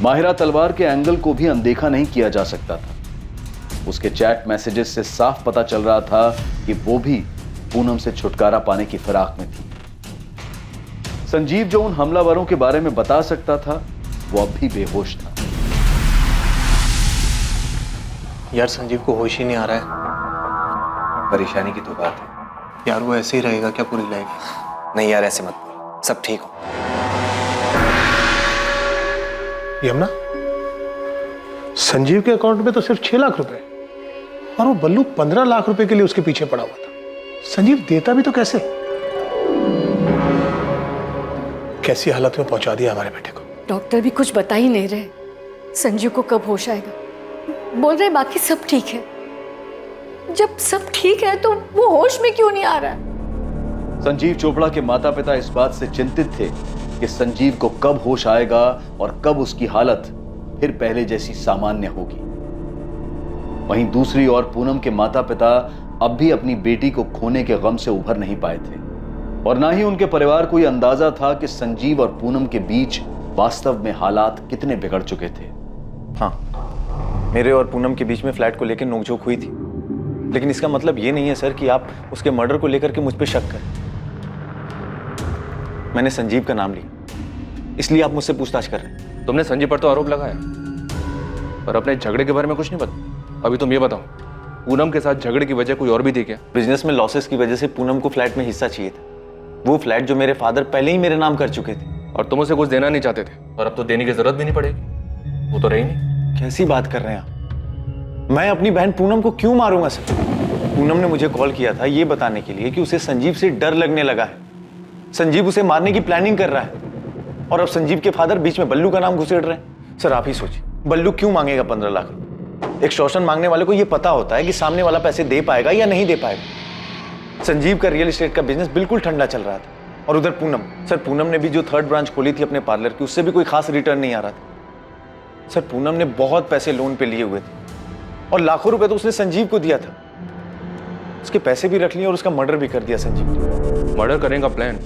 Speaker 6: माहिरा तलवार के एंगल को भी अनदेखा नहीं किया जा सकता था। उसके चैट मैसेजेस से साफ पता चल रहा था कि वो भी पूनम से छुटकारा पाने की फिराक में थी। संजीव जो उन हमलावरों के बारे में बता सकता था, वो अब भी बेहोश था।
Speaker 7: यार संजीव को होश ही नहीं आ रहा है।
Speaker 10: परेशानी की तो बात है
Speaker 7: यार, वो ऐसे ही रहेगा क्या पूरी लाइफ?
Speaker 10: नहीं यार, ऐसे मत बोल, सब ठीक हो।
Speaker 7: यमुना, संजीव के अकाउंट में तो सिर्फ 6 लाख रुपए और वो बल्लू 15 लाख रुपए के लिए उसके पीछे पड़ा हुआ था। संजीव देता भी तो कैसे? कैसी हालत में पहुंचा दिया हमारे बेटे को।
Speaker 14: डॉक्टर भी कुछ बता ही नहीं रहे संजीव को कब होश आएगा। बोल रहे बाकी सब ठीक है। जब सब ठीक है तो वो होश में क्यों नहीं आ रहा है?
Speaker 6: संजीव चोपड़ा के माता पिता इस बात से चिंतित थे कि संजीव को कब होश आएगा और कब उसकी हालत फिर पहले जैसी सामान्य होगी। वहीं दूसरी ओर पूनम के माता पिता अब भी अपनी बेटी को खोने के गम से उभर नहीं पाए थे, और ना ही उनके परिवार को यह अंदाजा था कि संजीव और पूनम के बीच वास्तव में हालात कितने बिगड़ चुके थे।
Speaker 10: हाँ, मेरे और पूनम के बीच में फ्लैट को लेकर नोकझोंक हुई थी, लेकिन इसका मतलब ये नहीं है सर कि आप उसके मर्डर को लेकर के मुझ पे शक करें। मैंने संजीव का नाम लिया, इसलिए आप मुझसे पूछताछ कर रहे हैं।
Speaker 2: तुमने संजीव पर तो आरोप लगाया, पर अपने झगड़े के बारे में कुछ नहीं पता। अभी तुम ये बताओ, पूनम के साथ झगड़े की वजह कोई और भी थी क्या?
Speaker 10: बिजनेस में लॉसेस की वजह से पूनम को फ्लैट में हिस्सा चाहिए था। वो फ्लैट जो मेरे फादर पहले ही मेरे नाम कर चुके थे।
Speaker 2: और तुम उसे कुछ देना नहीं चाहते थे, और अब तो देने की जरूरत भी नहीं पड़ेगी, वो तो रही नहीं।
Speaker 10: कैसी बात कर रहे हैं आप? मैं अपनी बहन पूनम को क्यों मारूंगा सर? पूनम ने मुझे कॉल किया था ये बताने के लिए कि उसे संजीव से डर लगने लगा है। संजीव उसे मारने की प्लानिंग कर रहा है, और अब संजीव के फादर बीच में बल्लू का नाम घुसेड़ रहे हैं। सर आप ही सोचिए, बल्लू क्यों मांगेगा 15 लाख? एक्सटॉर्शन मांगने वाले को ये पता होता है कि सामने वाला पैसे दे पाएगा या नहीं दे पाएगा। संजीव का रियल एस्टेट का बिजनेस बिल्कुल ठंडा चल रहा था, और उधर पूनम, सर पूनम ने भी जो 3rd ब्रांच खोली थी अपने पार्लर की, उससे भी कोई खास रिटर्न नहीं आ रहा था। सर पूनम ने बहुत पैसे लोन पे लिए हुए थे, और लाखों रुपए तो उसने संजीव को दिया था। उसके पैसे भी रख लिए और उसका मर्डर भी कर दिया संजीव ने।
Speaker 2: मर्डर करने का प्लान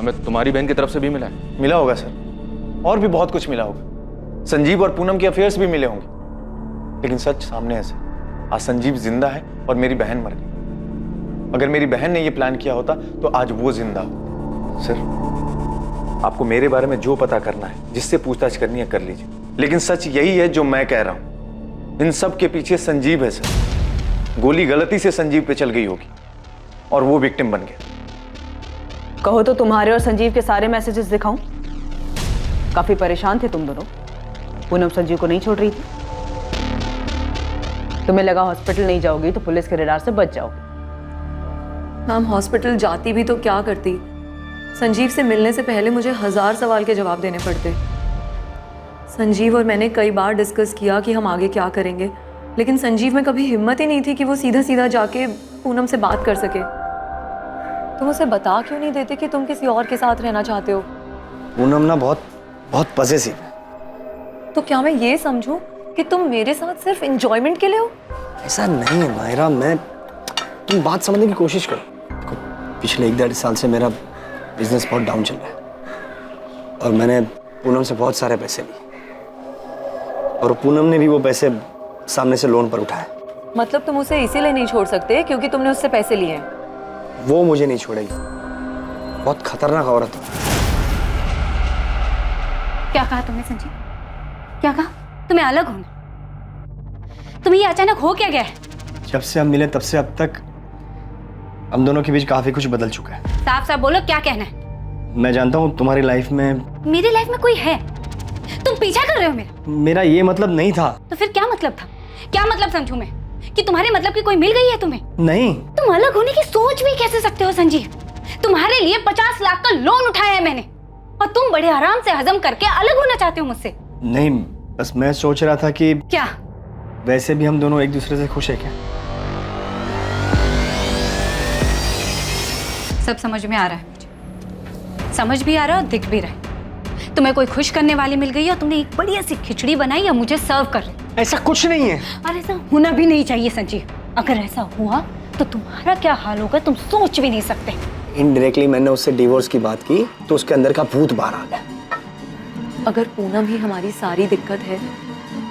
Speaker 2: हमें तुम्हारी बहन की तरफ से भी मिला है।
Speaker 10: मिला होगा सर, और भी बहुत कुछ मिला होगा। संजीव और पूनम के अफेयर्स भी मिले होंगे, लेकिन सच सामने है सर। आज संजीव जिंदा है और मेरी बहन मर गई। अगर मेरी बहन ने यह प्लान किया होता तो आज वो जिंदा हो। सर आपको मेरे बारे में जो पता करना है, जिससे पूछताछ करनी है कर लीजिए, लेकिन सच यही है जो मैं कह रहा हूं। इन सब के पीछे संजीव है सर। गोली गलती से संजीव पे चल गई होगी और वो विक्टिम बन गया।
Speaker 5: कहो तो तुम्हारे और संजीव के सारे मैसेजेस दिखाऊं? काफी परेशान थे तुम दोनों। पूनम संजीव को नहीं छोड़ रही थी। तुम्हें लगा हॉस्पिटल नहीं जाओगी तो पुलिस के रडार से बच जाओगी।
Speaker 8: मैम हॉस्पिटल जाती भी तो क्या करती? संजीव से मिलने से पहले मुझे 1000 सवाल के जवाब देने पड़ते। संजीव और मैंने कई बार डिस्कस किया कि हम आगे क्या करेंगे, लेकिन संजीव में कभी हिम्मत ही नहीं थी कि वो सीधा सीधा जाके पूनम से बात कर सके। तुम उसे बता क्यों नहीं देते कि तुम किसी और के साथ रहना चाहते हो?
Speaker 11: पूनम ना बहुत पजेसिव है।
Speaker 8: तो क्या मैं ये समझूं कि तुम मेरे साथ सिर्फ एंजॉयमेंट के लिए हो?
Speaker 11: ऐसा नहीं है मायरा, तुम बात समझने की कोशिश करो। देखो पिछले 1-1.5 साल से मेरा बिजनेस बहुत डाउन चल रहा है, और मैंने पूनम से बहुत सारे पैसे लिए, और पूनम ने भी वो पैसे सामने से लोन पर उठाए।
Speaker 8: मतलब तुम उसे इसीलिए नहीं छोड़ सकते क्योंकि तुमने उससे पैसे लिए हैं?
Speaker 11: वो मुझे नहीं छोड़ेगी। बहुत खतरनाक औरत है।
Speaker 9: क्या कहा तुमने संजीव? क्या कहा? तुम्हें अलग होना? तुम्हें ये अचानक हो क्या गया है?
Speaker 11: जब से हम मिले तब से अब तक हम दोनों के बीच काफी कुछ बदल चुका है।
Speaker 9: साफ साफ बोलो, क्या कहना है?
Speaker 11: मैं जानता हूँ तुम्हारी लाइफ में,
Speaker 9: मेरी लाइफ में कोई है? तुम पीछा कर रहे हो
Speaker 11: मेरा ये मतलब नहीं था।
Speaker 9: तो फिर क्या मतलब था? क्या मतलब समझूं मैं कि तुम्हारे मतलब की कोई मिल गई है तुम्हें?
Speaker 11: नहीं।
Speaker 9: तुम अलग होने की सोच भी कैसे सकते हो संजीव? तुम्हारे लिए 50 लाख का लोन उठाया है मैंने, और तुम बड़े आराम से हजम करके अलग होना चाहते हो मुझसे।
Speaker 11: नहीं, बस मैं सोच रहा था कि
Speaker 9: क्या
Speaker 11: वैसे भी हम दोनों एक दूसरे से खुश है क्या?
Speaker 9: सब समझ में आ रहा है मुझे, समझ भी आ रहा है और दिख भी रहा है। तुम्हें कोई खुश करने वाली मिल गई है और तुमने एक बढ़िया सी खिचड़ी बनाई और मुझे सर्व कर रही।
Speaker 11: ऐसा कुछ नहीं है।
Speaker 9: और ऐसा होना भी नहीं चाहिए संजीव। अगर ऐसा हुआ तो तुम्हारा क्या हाल होगा तुम सोच भी नहीं सकते।
Speaker 11: इनडायरेक्टली मैंने उससे डिवोर्स की बात की तो उसके अंदर का भूत बाहर आ गया।
Speaker 8: अगर पूनम ही हमारी सारी दिक्कत है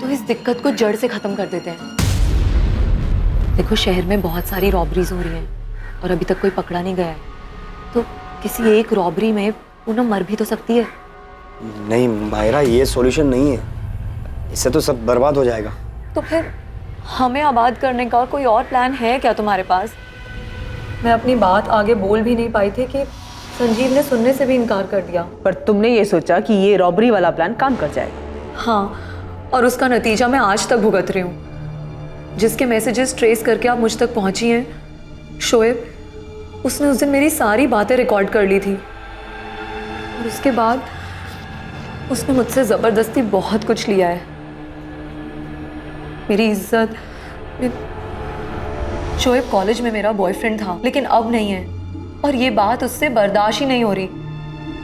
Speaker 8: तो इस दिक्कत को जड़ से खत्म कर देते हैं। देखो शहर में बहुत सारी रॉबरीज हो रही हैं और अभी तक कोई पकड़ा नहीं गया है, तो किसी एक रॉबरी में पूनम मर भी तो सकती है।
Speaker 11: नहीं मायरा, ये सॉल्यूशन नहीं है, इससे तो सब बर्बाद हो जाएगा।
Speaker 8: तो फिर हमें आबाद करने का कोई और प्लान है क्या तुम्हारे पास? मैं अपनी बात आगे बोल भी नहीं पाई थी कि संजीव ने सुनने से भी इनकार कर दिया।
Speaker 5: पर तुमने ये सोचा कि ये रॉबरी वाला प्लान काम कर जाएगा।
Speaker 8: हाँ, और उसका नतीजा मैं आज तक भुगत रही हूँ। जिसके मैसेजेस ट्रेस करके आप मुझ तक पहुंची हैं, शोएब, उसने उस दिन मेरी सारी बातें रिकॉर्ड कर ली थी, और उसके बाद उसने मुझसे ज़बरदस्ती बहुत कुछ लिया है। मेरी इज्जत। शोएब कॉलेज में मेरा बॉयफ्रेंड था, लेकिन अब नहीं है, और ये बात उससे बर्दाश्त ही नहीं हो रही।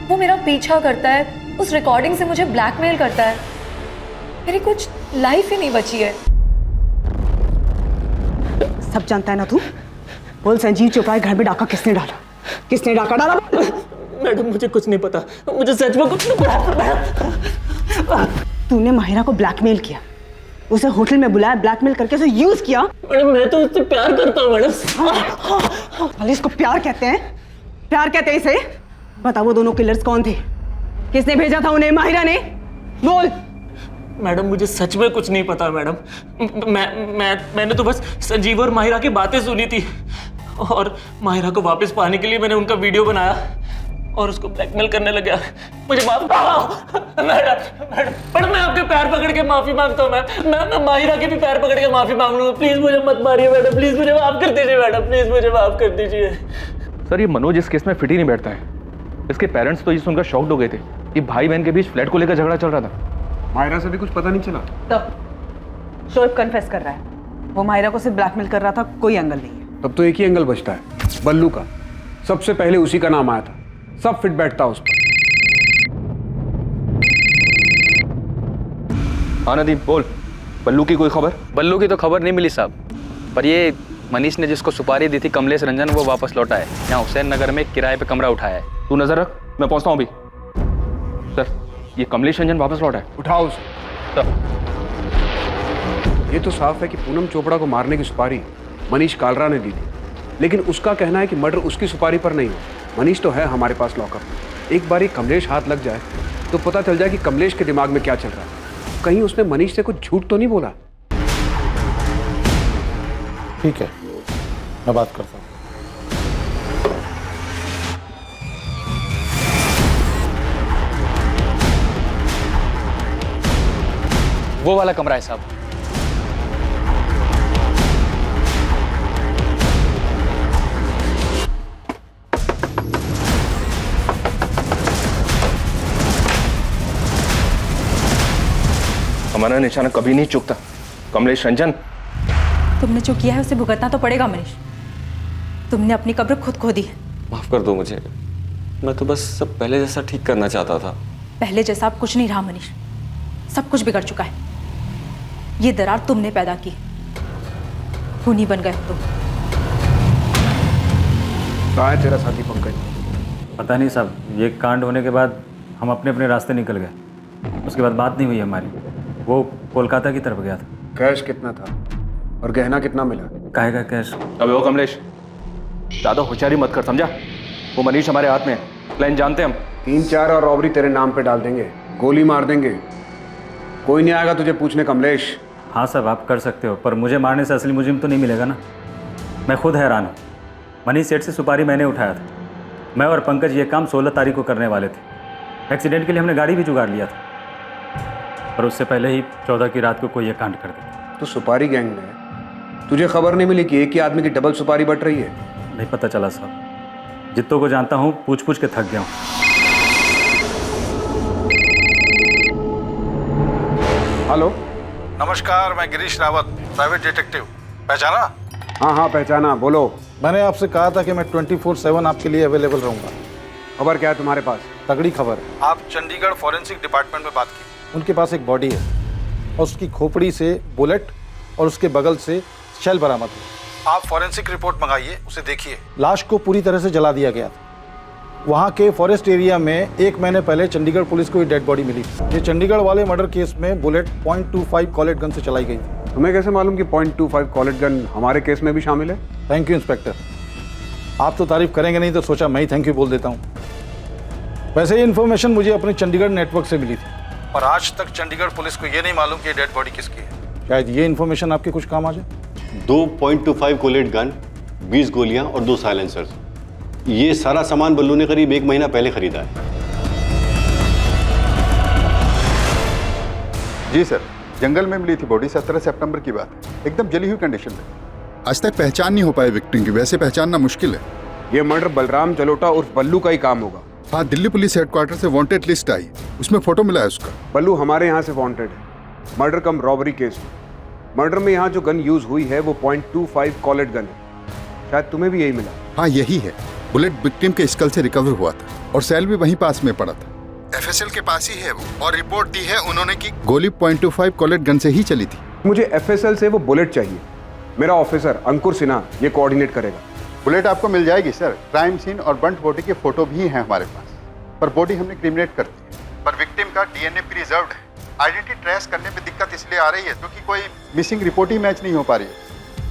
Speaker 8: वो मेरा पीछा करता है, उस रिकॉर्डिंग से मुझे ब्लैकमेल करता है। मेरी कुछ लाइफ ही नहीं बची है।
Speaker 5: सब जानता है ना तू? बोल, संजीव चोपड़ा के घर में डाका किसने डाला? किसने डाका डाला?
Speaker 15: मैडम मुझे कुछ नहीं पता, मुझे सच में कुछ नहीं पता।
Speaker 5: तूने माहिरा को ब्लैकमेल किया, उसे होटल में बुलाया, ब्लैकमेल करके उसे यूज किया।
Speaker 15: मैडम मैं तो उससे प्यार करता हूँ मैडम।
Speaker 5: भले इसको प्यार कहते हैं? प्यार कहते हैं इसे? बता वो दोनों किलर्स कौन थे? किसने भेजा था उन्हें? माहिरा ने? बोल।
Speaker 15: मैडम मुझे सच में कुछ नहीं पता मैडम। मैंने तो बस संजीव और माहिरा की बातें सुनी थी और माहिरा को वापस पाने के लिए मैंने उनका वीडियो बनाया और उसको ब्लैकमेल करने लगा। मुझे माफ मैडम, पर मैं आपके पैर पकड़ के माफी मांगता हूँ। मैं माहिरा के भी पैर पकड़ के माफी मांग लूंगा। प्लीज मुझे मत मारिए मैडम, प्लीज मुझे माफ कर दीजिए मैडम, प्लीज मुझे माफ कर दीजिए।
Speaker 2: सर ये मनोज इस केस में फिट ही नहीं बैठता है। इसके पेरेंट्स तो ये सुनकर शॉक्ड हो गए थे कि भाई बहन के बीच फ्लैट को लेकर झगड़ा चल रहा था।
Speaker 3: माहिरा से भी कुछ पता नहीं चला?
Speaker 5: तब शोएब कन्फेस कर रहा है, वो माहिरा को सिर्फ ब्लैकमेल कर रहा था, कोई एंगल नहीं है।
Speaker 3: तब तो एक ही एंगल बचता है, बल्लू का। सबसे पहले उसी का नाम आया था, सब फिट बैठता उस पर।
Speaker 2: हाँ नदीम बोल, बल्लू की कोई खबर?
Speaker 20: बल्लू की तो खबर नहीं मिली साहब, पर ये मनीष ने जिसको सुपारी दी थी कमलेश रंजन, वो वापस लौटा है। यहाँ हुसैन नगर में किराए पे कमरा उठाया है।
Speaker 2: तू नजर रख, मैं पहुंचता हूँ अभी। सर ये कमलेश रंजन वापस लौटा है?
Speaker 3: उठाओ उसे। ये तो साफ है कि पूनम चोपड़ा को मारने की सुपारी मनीष कालरा ने दी थी, लेकिन उसका कहना है कि मर्डर उसकी सुपारी पर नहीं हो। मनीष तो है हमारे पास लॉकर। एक बार कमलेश हाथ लग जाए तो पता चल जाए कि कमलेश के दिमाग में क्या चल रहा है। कहीं उसने मनीष से कुछ झूठ तो नहीं बोला?
Speaker 13: ठीक है, मैं बात करता हूँ।
Speaker 20: वो वाला कमरा है साहब।
Speaker 2: हमारा निशाना कभी नहीं चूकता। कमलेश रंजन,
Speaker 12: तुमने जो किया है उसे भुगतना तो पड़ेगा मनीष। तुमने अपनी कब्र खुद खो दी है।
Speaker 22: माफ कर दो मुझे, मैं तो बस सब पहले जैसा ठीक करना चाहता था।
Speaker 12: पहले जैसा अब कुछ नहीं रहा मनीष, सब कुछ बिगड़ चुका है। ये दरार तुमने पैदा की, खूनी बन गए हो तुम।
Speaker 3: कहाँ है तेरा साथी पंकज?
Speaker 23: पता नहीं साहब, ये कांड होने के बाद हम अपने अपने रास्ते निकल गए। उसके बाद बात नहीं हुई हमारी। वो कोलकाता की तरफ गया था।
Speaker 3: कैश कितना था और गहना कितना मिला?
Speaker 23: काहे का कैश?
Speaker 2: अबे वो कमलेश, ज्यादा होशियारी मत कर, समझा? वो मनीष हमारे हाथ में है, प्लान जानते हम।
Speaker 3: 3-4 और रॉबरी तेरे नाम पे डाल देंगे, गोली मार देंगे, कोई नहीं आएगा तुझे पूछने। कमलेश,
Speaker 23: हाँ साहब आप कर सकते हो, पर मुझे मारने से असली मुजिम तो नहीं मिलेगा ना। मैं खुद हैरान हूँ। मनीष सेठ से सुपारी मैंने उठाया था। मैं और पंकज ये काम 16 तारीख को करने वाले थे। एक्सीडेंट के लिए हमने गाड़ी भी जुगाड़ लिया था, पर उससे पहले ही 14 की रात को कोई ये कांड कर दिया।
Speaker 3: तो सुपारी गैंग में तुझे खबर नहीं मिली कि एक ही आदमी की डबल सुपारी बट रही है?
Speaker 23: नहीं पता चला साहब, जितनों को जानता हूँ पूछ पूछ के थक गया हूँ।
Speaker 3: हेलो,
Speaker 13: नमस्कार, मैं गिरीश रावत, प्राइवेट डिटेक्टिव। पहचाना?
Speaker 3: हाँ हाँ पहचाना, बोलो।
Speaker 13: मैंने आपसे कहा था कि मैं 24/7 आपके लिए अवेलेबल रहूंगा।
Speaker 3: खबर क्या है तुम्हारे पास?
Speaker 13: तगड़ी खबर है। आप चंडीगढ़ फॉरेंसिक डिपार्टमेंट में बात की। उनके पास एक बॉडी है और उसकी खोपड़ी से बुलेट और उसके बगल से शेल बरामद हुआ। आप फॉरेंसिक रिपोर्ट मंगाइए, उसे देखिए। लाश को पूरी तरह से जला दिया गया था। वहाँ के फॉरेस्ट एरिया में 1 महीने पहले चंडीगढ़ पुलिस को ये डेड बॉडी मिली। ये चंडीगढ़ वाले मर्डर केस में बुलेट .25 कॉलेट गन से चलाई गई थी।
Speaker 3: तुम्हें कैसे मालूम कि .25 कॉलेट गन हमारे केस में भी शामिल है?
Speaker 13: थैंक यू इंस्पेक्टर, आप तो तारीफ करेंगे नहीं तो सोचा मैं ही थैंक यू बोल देता हूँ। वैसे ये इन्फॉर्मेशन मुझे अपने चंडीगढ़ नेटवर्क से मिली थी और आज तक चंडीगढ़ पुलिस को ये नहीं मालूम कि डेड बॉडी किसकी है। शायद ये इन्फॉर्मेशन आपके कुछ काम आ जाए।
Speaker 16: 2 .25 कोलेट गन, 20 गोलियां और 2 साइलेंसर्स। ये सारा सामान बल्लू ने करीब 1 महीना पहले खरीदा है।
Speaker 1: जी सर, जंगल में मिली थी बॉडी, 17 सितंबर की बात है, एकदम जली हुई कंडीशन में।
Speaker 18: आज तक पहचान नहीं हो पाई विक्टिम की, वैसे पहचानना मुश्किल है।
Speaker 3: ये मर्डर बलराम जलोटा उर्फ बल्लू का ही काम होगा।
Speaker 18: हाँ, दिल्ली पुलिस हेडक्वार्टर से वांटेड लिस्ट आई, उसमें फोटो मिला है उसका।
Speaker 3: बल्लू हमारे यहाँ से वांटेड है, मर्डर कम रॉबरी केस में। मर्डर में यहाँ जो गन यूज हुई है वो .25 कॉलेट गन है। शायद तुम्हें भी यही मिला।
Speaker 18: हाँ यही है। बुलेट विक्टिम के स्कल से रिकवर हुआ था और सेल भी वहीं पास में पड़ा था। FSL के पास ही है वो, और रिपोर्ट दी है उन्होंने कि गोली .25 कॉलेट गन से ही चली थी।
Speaker 3: मुझे FSL से वो बुलेट चाहिए। मेरा ऑफिसर अंकुर सिन्हा ये कोऑर्डिनेट करेगा।
Speaker 1: बुलेट आपको मिल जाएगी सर। क्राइम सीन और बंट बॉडी के फोटो भी हैं हमारे पास, पर बॉडी हमने क्रिमिनेट कर दी है। पर विक्टिम का DNA प्रिजर्व्ड है। आइडेंटिटी ट्रेस करने में दिक्कत इसलिए आ रही है क्योंकि कोई मिसिंग रिपोर्ट ही मैच नहीं हो पा रही है।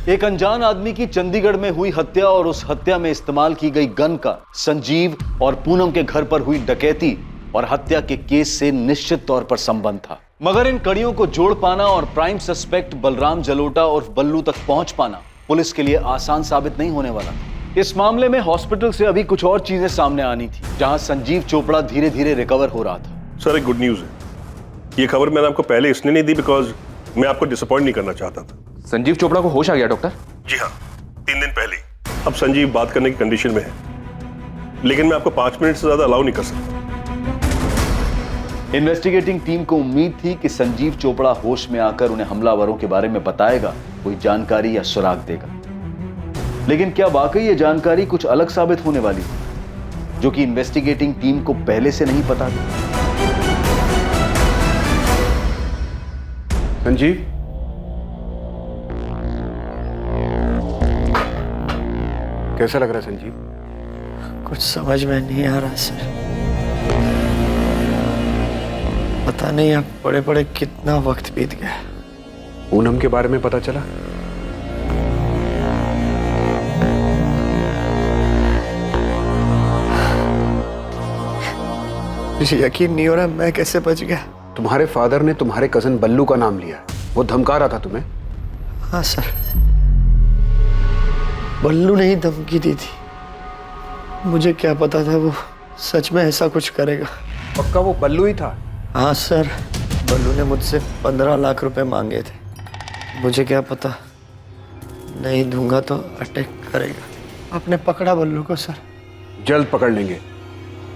Speaker 6: एक अनजान आदमी की चंडीगढ़ में हुई हत्या और उस हत्या में इस्तेमाल की गई गन का संजीव और पूनम के घर पर हुई डकैती और हत्या के केस से निश्चित तौर पर संबंध था। मगर इन कड़ियों को जोड़ पाना और प्राइम सस्पेक्ट बलराम जलोटा और बल्लू तक पहुंच पाना पुलिस के लिए आसान साबित नहीं होने वाला। इस मामले में हॉस्पिटल से अभी कुछ और चीजें सामने आनी थी, जहां संजीव चोपड़ा धीरे धीरे रिकवर हो रहा था।
Speaker 7: सर एक गुड न्यूज है, ये खबर मैंने आपको पहले इसलिए नहीं दी बिकॉज मैं आपको डिसअपॉइंट नहीं करना चाहता था।
Speaker 2: संजीव चोपड़ा को होश आ गया डॉक्टर?
Speaker 7: जी हाँ, 3 दिन पहले। अब संजीव बात करने की कंडीशन में है, लेकिन मैं आपको 5 मिनट से ज्यादा अलाउ नहीं कर सकता।
Speaker 6: इन्वेस्टिगेटिंग टीम को उम्मीद थी कि संजीव चोपड़ा होश में आकर उन्हें हमलावरों के बारे में बताएगा, कोई जानकारी या सुराग देगा। लेकिन क्या वाकई ये जानकारी कुछ अलग साबित होने वाली थी, जो कि इन्वेस्टिगेटिंग टीम को पहले से नहीं पता था?
Speaker 3: संजीव, कैसा लग रहा है संजीव?
Speaker 11: कुछ समझ में नहीं आ रहा सर। पता नहीं अब पड़े पड़े कितना वक्त बीत गया।
Speaker 3: पूनम के बारे में पता चला?
Speaker 11: मुझे यकीन नहीं हो रहा मैं कैसे बच गया।
Speaker 3: तुम्हारे फादर ने तुम्हारे कजन बल्लू का नाम लिया, वो धमका रहा था तुम्हें?
Speaker 11: हाँ सर, बल्लू ने ही धमकी दी थी। मुझे क्या पता था वो सच में ऐसा कुछ करेगा।
Speaker 3: पक्का वो बल्लू ही था?
Speaker 11: हाँ सर, बल्लू ने मुझसे 15 लाख रुपए मांगे थे। मुझे क्या पता, नहीं दूंगा तो अटैक करेगा। आपने पकड़ा बल्लू को सर?
Speaker 3: जल्द पकड़ लेंगे,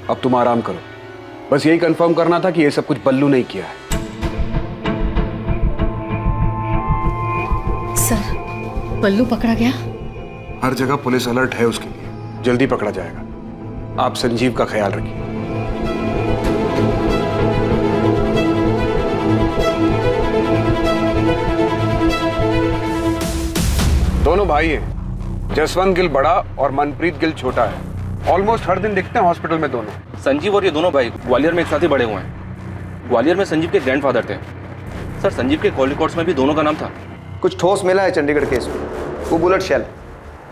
Speaker 3: अब तुम आराम करो। बस यही कंफर्म करना था कि ये सब कुछ बल्लू ने किया है।
Speaker 14: सर, बल्लू पकड़ा गया?
Speaker 3: हर जगह पुलिस अलर्ट है उसके लिए, जल्दी पकड़ा जाएगा। आप संजीव का ख्याल रखिए। दोनों भाई हैं, जसवंत गिल बड़ा और मनप्रीत गिल छोटा है। ऑलमोस्ट हर दिन दिखते हैं हॉस्पिटल में दोनों।
Speaker 2: संजीव और ये दोनों भाई ग्वालियर में एक साथ ही बड़े हुए हैं। ग्वालियर में संजीव के ग्रैंडफादर थे। सर, संजीव के कॉल रिकॉर्ड्स में भी दोनों का नाम था।
Speaker 17: कुछ ठोस मिला है चंडीगढ़ केस में। वो बुलेट शेल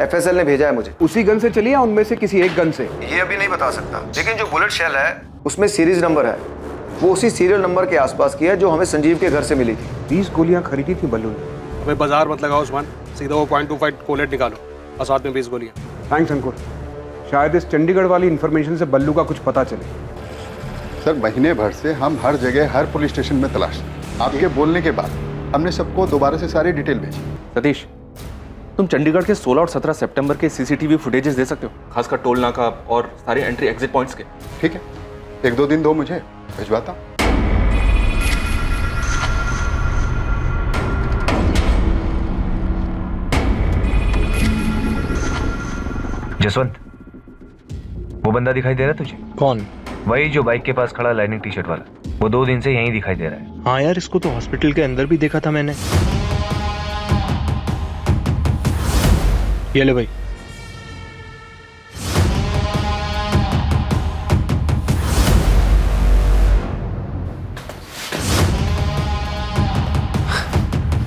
Speaker 17: एफएसएल ने भेजा है मुझे।
Speaker 3: उसी गन से चली या उनमें से किसी एक गन से?
Speaker 17: ये अभी नहीं बता सकता, लेकिन जो बुलेट शेल है उसमें सीरीज नंबर है। वो उसी सीरियल नंबर के आसपास की है जो हमें संजीव के घर से मिली थी।
Speaker 3: 20 गोलियां खरीदी थी बल्लू ने।
Speaker 7: हमें बाजार मत लगाओ उस्मान, सीधा वो .25 कोलेट निकालो और साथ में 20 गोलियां।
Speaker 3: थैंक्स अंकुर, शायद इस चंडीगढ़ वाली इंफॉर्मेशन से बल्लू का कुछ पता चले।
Speaker 18: सर, महीने भर से हम हर जगह हर पुलिस स्टेशन में तलाश। आपके बोलने के बाद हमने सबको दोबारा से सारी डिटेल भेजी।
Speaker 2: सतीश, तुम चंडीगढ़ के 16 और 17 सितंबर के सीसीटीवी फुटेजेस दे सकते हो, खासकर टोल नाका और सारे एंट्री एग्जिट पॉइंट्स के?
Speaker 18: ठीक है, 1-2 दिन दो, मुझे भिजवाता हूं।
Speaker 19: जसवंत, वो बंदा दिखाई दे रहा है तुझे?
Speaker 7: कौन?
Speaker 19: वही जो बाइक के पास खड़ा लाइनिंग टी शर्ट वाला। वो 2 दिन से यहीं दिखाई दे रहा है।
Speaker 7: हाँ यार, इसको तो हॉस्पिटल के अंदर भी देखा था मैंने। ये ले भाई।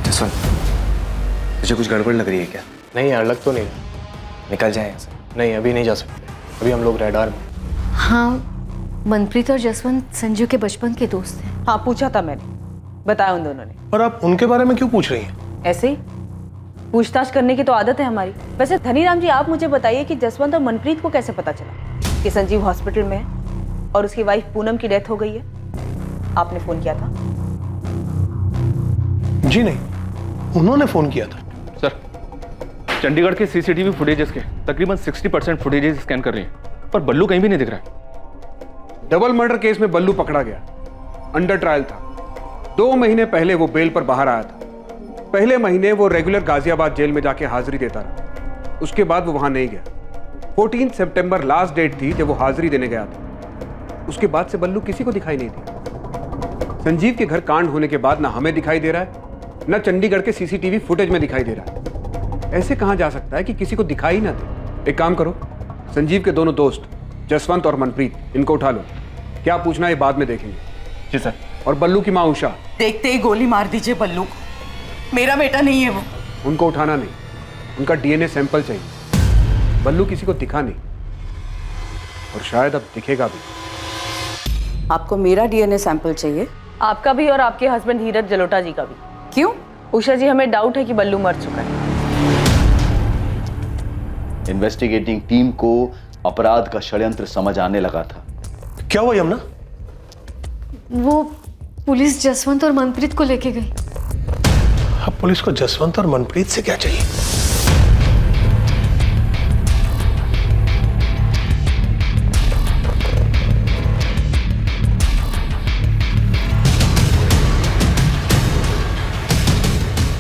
Speaker 17: जसवंत, तुझे कुछ गड़बड़ लग रही है क्या?
Speaker 7: नहीं यार, लग तो नहीं।
Speaker 17: निकल जाए यहाँ से।
Speaker 7: नहीं, अभी नहीं जा सकते, अभी हम लोग रेडार में।
Speaker 14: हाँ, मनप्रीत और जसवंत संजू के बचपन के दोस्त हैं।
Speaker 5: हाँ, पूछा था मैंने, बताया उन दोनों ने।
Speaker 7: और आप उनके बारे में क्यों पूछ रही हैं?
Speaker 5: ऐसे ही पूछताछ करने की तो आदत है हमारी। वैसे धनीराम जी, आप मुझे बताइए कि जसवंत और मनप्रीत को कैसे पता चला कि संजीव हॉस्पिटल में है और उसकी वाइफ पूनम की डेथ हो गई है? आपने फोन किया था?
Speaker 7: जी नहीं, उन्होंने फोन किया था।
Speaker 2: सर, चंडीगढ़ के सीसीटीवी फुटेजेस के तकरीबन 60% फुटेजेस स्कैन कर रही हैं, पर बल्लू कहीं भी नहीं दिख रहा है।
Speaker 3: डबल मर्डर केस में बल्लू पकड़ा गया, अंडर ट्रायल था। 2 महीने पहले वो बेल पर बाहर आया था। पहले महीने वो रेगुलर गाजियाबाद जेल में जाके हाजिरी देता रहा, उसके बाद वो वहां नहीं गया। 14 सितंबर लास्ट डेट थी जब वो हाजिरी देने गया था। उसके बाद से बल्लू किसी को दिखाई नहीं दिया। संजीव के घर कांड होने के बाद ना हमें दिखाई दे रहा है, ना चंडीगढ़ के सीसीटीवी फुटेज में दिखाई दे रहा है। ऐसे कहां जा सकता है कि किसी को दिखाई ना दे? एक काम करो, संजीव के दोनों दोस्त जसवंत और मनप्रीत, इनको उठा लो। क्या पूछना है बाद में देखेंगे।
Speaker 2: जी सर।
Speaker 3: और बल्लू की माँ उषा,
Speaker 5: देखते ही गोली मार दीजिए बल्लू को, मेरा बेटा नहीं है वो।
Speaker 3: उनको उठाना नहीं, उनका डीएनए सैंपल चाहिए। बल्लू किसी को दिखा नहीं और शायद अब दिखेगा भी।
Speaker 5: आपको मेरा डीएनए सैंपल चाहिए आपका भी और आपके हस्बैंड धीरज जलोटा जी का भी।
Speaker 12: क्यों?
Speaker 5: उषा जी, हमें डाउट है कि बल्लू मर चुका है।
Speaker 6: इन्वेस्टिगेटिंग टीम को अपराध का षड्यंत्र समझ आने लगा था।
Speaker 7: क्या हुआ यमुना?
Speaker 14: वो पुलिस जसवंत और मनप्रीत को लेके गई।
Speaker 7: अब पुलिस को जसवंत और मनप्रीत से क्या चाहिए?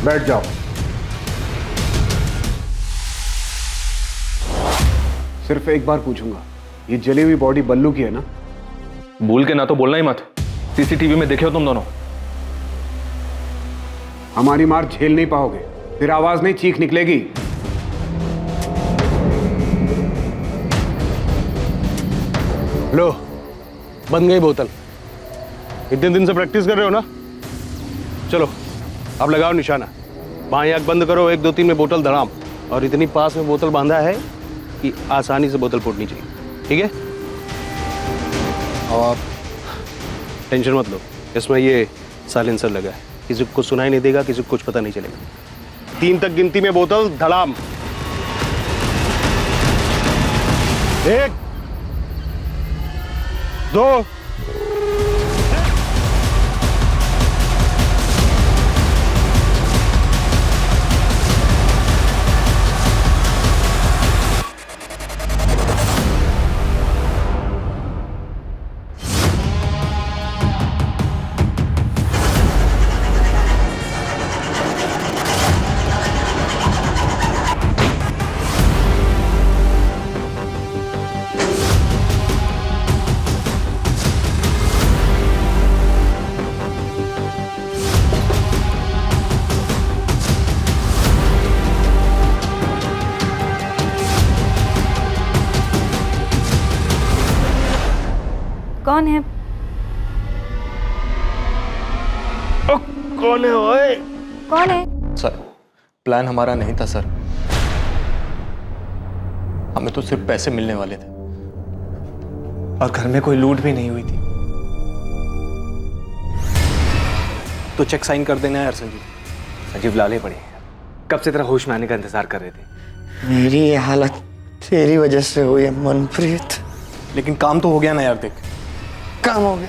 Speaker 13: बैठ जाओ।
Speaker 3: सिर्फ एक बार पूछूंगा, ये जली हुई बॉडी बल्लू की है ना?
Speaker 2: भूल के ना तो बोलना ही मत। सीसीटीवी में देखे हो तुम दोनों।
Speaker 3: हमारी मार झेल नहीं पाओगे, फिर आवाज नहीं, चीख निकलेगी।
Speaker 7: लो, बन गई बोतल। इतने दिन से प्रैक्टिस कर रहे हो ना? चलो अब लगाओ निशाना। बाएं आंख बंद करो, 1 2 3 में बोतल धड़ाम। और इतनी पास में बोतल बांधा है कि आसानी से बोतल फूटनी चाहिए, ठीक है? और टेंशन मत लो, इसमें ये साइलेंसर लगा है, किसी को कुछ सुनाई नहीं देगा, किसी को कुछ पता नहीं चलेगा। 3 तक गिनती में बोतल धड़ाम। 1 2
Speaker 9: कौन है?
Speaker 7: कौन है ओए?
Speaker 9: कौन है?
Speaker 4: सर, प्लान हमारा नहीं था सर। हमें तो सिर्फ पैसे मिलने वाले थे और घर में कोई लूट भी नहीं हुई थी। तो चेक साइन कर देना यार संजीव।
Speaker 20: संजीव लाले पड़े, कब से तेरा होश में आने का इंतजार कर रहे थे।
Speaker 11: मेरी ये हालत तेरी वजह से हुई है मनप्रीत।
Speaker 4: लेकिन काम तो हो गया ना यार, देख
Speaker 11: काम हो गया।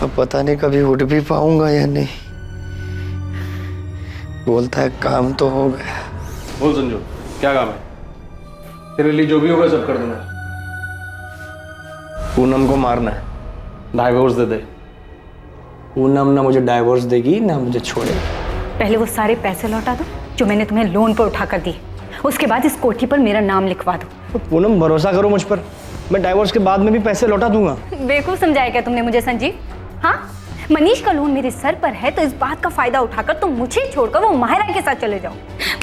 Speaker 11: अब पता नहीं कभी उठ भी पाऊंगा या नहीं। बोलता है काम तो हो गया।
Speaker 7: बोल संजू, क्या काम है? तेरे लिए जो भी होगा सब कर दूंगा।
Speaker 11: पूनम को मारना है।
Speaker 7: डाइवोर्स दे दे।
Speaker 11: पूनम ना मुझे डाइवोर्स देगी ना मुझे छोड़ेगी।
Speaker 9: पहले वो सारे पैसे लौटा दो जो मैंने तुम्हें लोन पर उठा कर दिए। उसके बाद इस कोठी पर मेरा नाम लिखवा दो।
Speaker 11: तो पूनम भरोसा करो मुझ पर, मैं डाइवोर्स के बाद में भी पैसे लौटा दूंगा।
Speaker 9: बेवकूफ समझाया क्या तुमने मुझे संजीव? हाँ, मनीष का लोन मेरे सर पर है तो इस बात का फायदा उठाकर तुम मुझे छोड़कर वो माहिरा के साथ चले जाओ।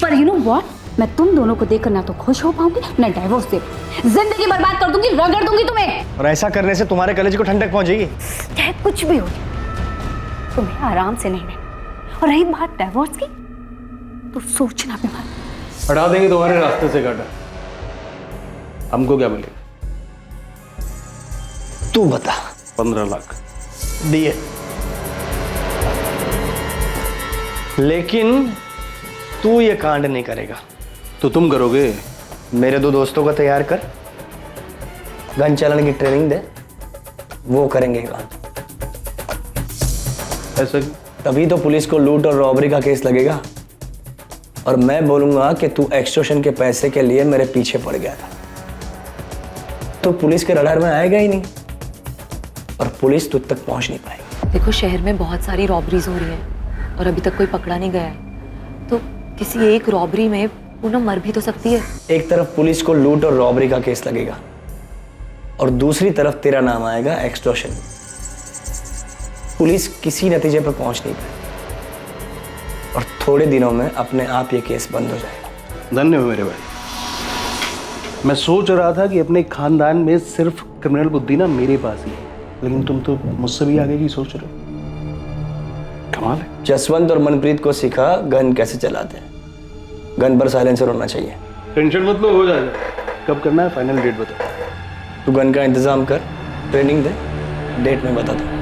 Speaker 9: पर यू नो व्हाट, मैं तुम दोनों को देखकर ना तो खुश हो पाऊंगी ना डाइवोर्स दे। जिंदगी बर्बाद कर दूंगी, रगड़ दूंगी तुम्हें।
Speaker 11: और ऐसा करने से तुम्हारे कलेजे को ठंडक पहुंचेगी।
Speaker 9: चाहे कुछ भी हो जाए, तुम्हें आराम से नहीं रहना। और रही बात डाइवोर्स की, तो सोचना भी मत।
Speaker 7: हटा देंगे तुम्हारे रास्ते से गाड़ा। हमको क्या मिलेगा?
Speaker 11: तू बता।
Speaker 7: 15 लाख
Speaker 11: दिए, लेकिन तू ये कांड नहीं करेगा।
Speaker 7: तो तुम करोगे?
Speaker 11: मेरे 2 दोस्तों को तैयार कर, गन चलाने की ट्रेनिंग दे, वो करेंगे कांड।
Speaker 7: ऐसा क्यों?
Speaker 11: तभी तो पुलिस को लूट और रॉबरी का केस लगेगा और मैं बोलूंगा कि तू एक्सटॉर्शन के पैसे के लिए मेरे पीछे पड़ गया था। तो पुलिस के रडार में आएगा ही नहीं और पुलिस तुझ तक पहुंच नहीं पाएगी।
Speaker 8: देखो, शहर में बहुत सारी रॉबरीज हो रही हैं और अभी तक कोई पकड़ा नहीं गया है। तो किसी एक रॉबरी में पूनम मर भी तो सकती है।
Speaker 11: एक तरफ पुलिस को लूट और रॉबरी का केस लगेगा और दूसरी तरफ तेरा नाम आएगा एक्सटॉर्शन। पुलिस किसी नतीजे पर पहुंच नहीं पाएगी और थोड़े दिनों में अपने आप ये केस बंद हो जाएगा।
Speaker 7: धन्य हो मेरे भाई। मैं सोच रहा था कि अपने खानदान में सिर्फ क्रिमिनल बुद्धि ना मेरे पास ही है, लेकिन तुम तो मुझसे भी आगे की सोच रहे हो। कमाल है।
Speaker 11: जसवंत और मनप्रीत को सिखा गन कैसे चलाते हैं। गन पर साइलेंसर होना चाहिए।
Speaker 7: टेंशन मत लो, हो जाएगा। कब करना है फाइनल डेट बता।
Speaker 11: तू गन का इंतजाम कर, ट्रेनिंग दे, डेट में बता दो।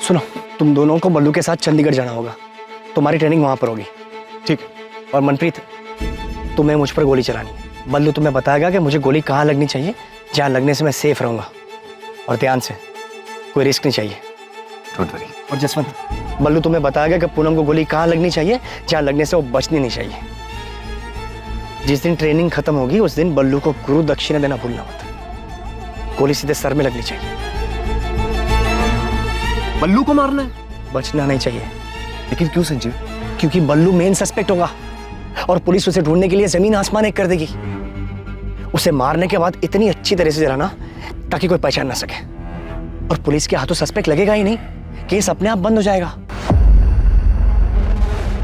Speaker 11: सुनो, तुम दोनों को बल्लू के साथ चंडीगढ़ जाना होगा। तुम्हारी ट्रेनिंग वहां पर होगी, ठीक? और मनप्रीत, तुम्हें मुझ पर गोली चलानी है। बल्लू तुम्हें बताएगा कि मुझे गोली कहाँ लगनी चाहिए, जहाँ लगने से मैं सेफ रहूंगा। और ध्यान से, कोई रिस्क नहीं चाहिए।
Speaker 2: Don't worry.
Speaker 11: और जसवंत, बल्लू तुम्हें बताएगा कि पूनम को गोली कहाँ लगनी चाहिए, जहाँ लगने से वो बचनी नहीं चाहिए। जिस दिन ट्रेनिंग खत्म होगी उस दिन बल्लू को गुरु दक्षिणा देना भूलना मत। गोली सीधे सर में लगनी चाहिए।
Speaker 3: बल्लू को मारना है?
Speaker 11: बचना नहीं चाहिए।
Speaker 3: लेकिन क्यों संजीव?
Speaker 11: क्योंकि बल्लू मेन सस्पेक्ट होगा और पुलिस उसे ढूंढने के लिए जमीन आसमान एक कर देगी। उसे मारने के बाद इतनी अच्छी तरह से जलाना ताकि कोई पहचान ना सके। और पुलिस के हाथों सस्पेक्ट लगेगा ही नहीं, केस अपने आप बंद हो जाएगा।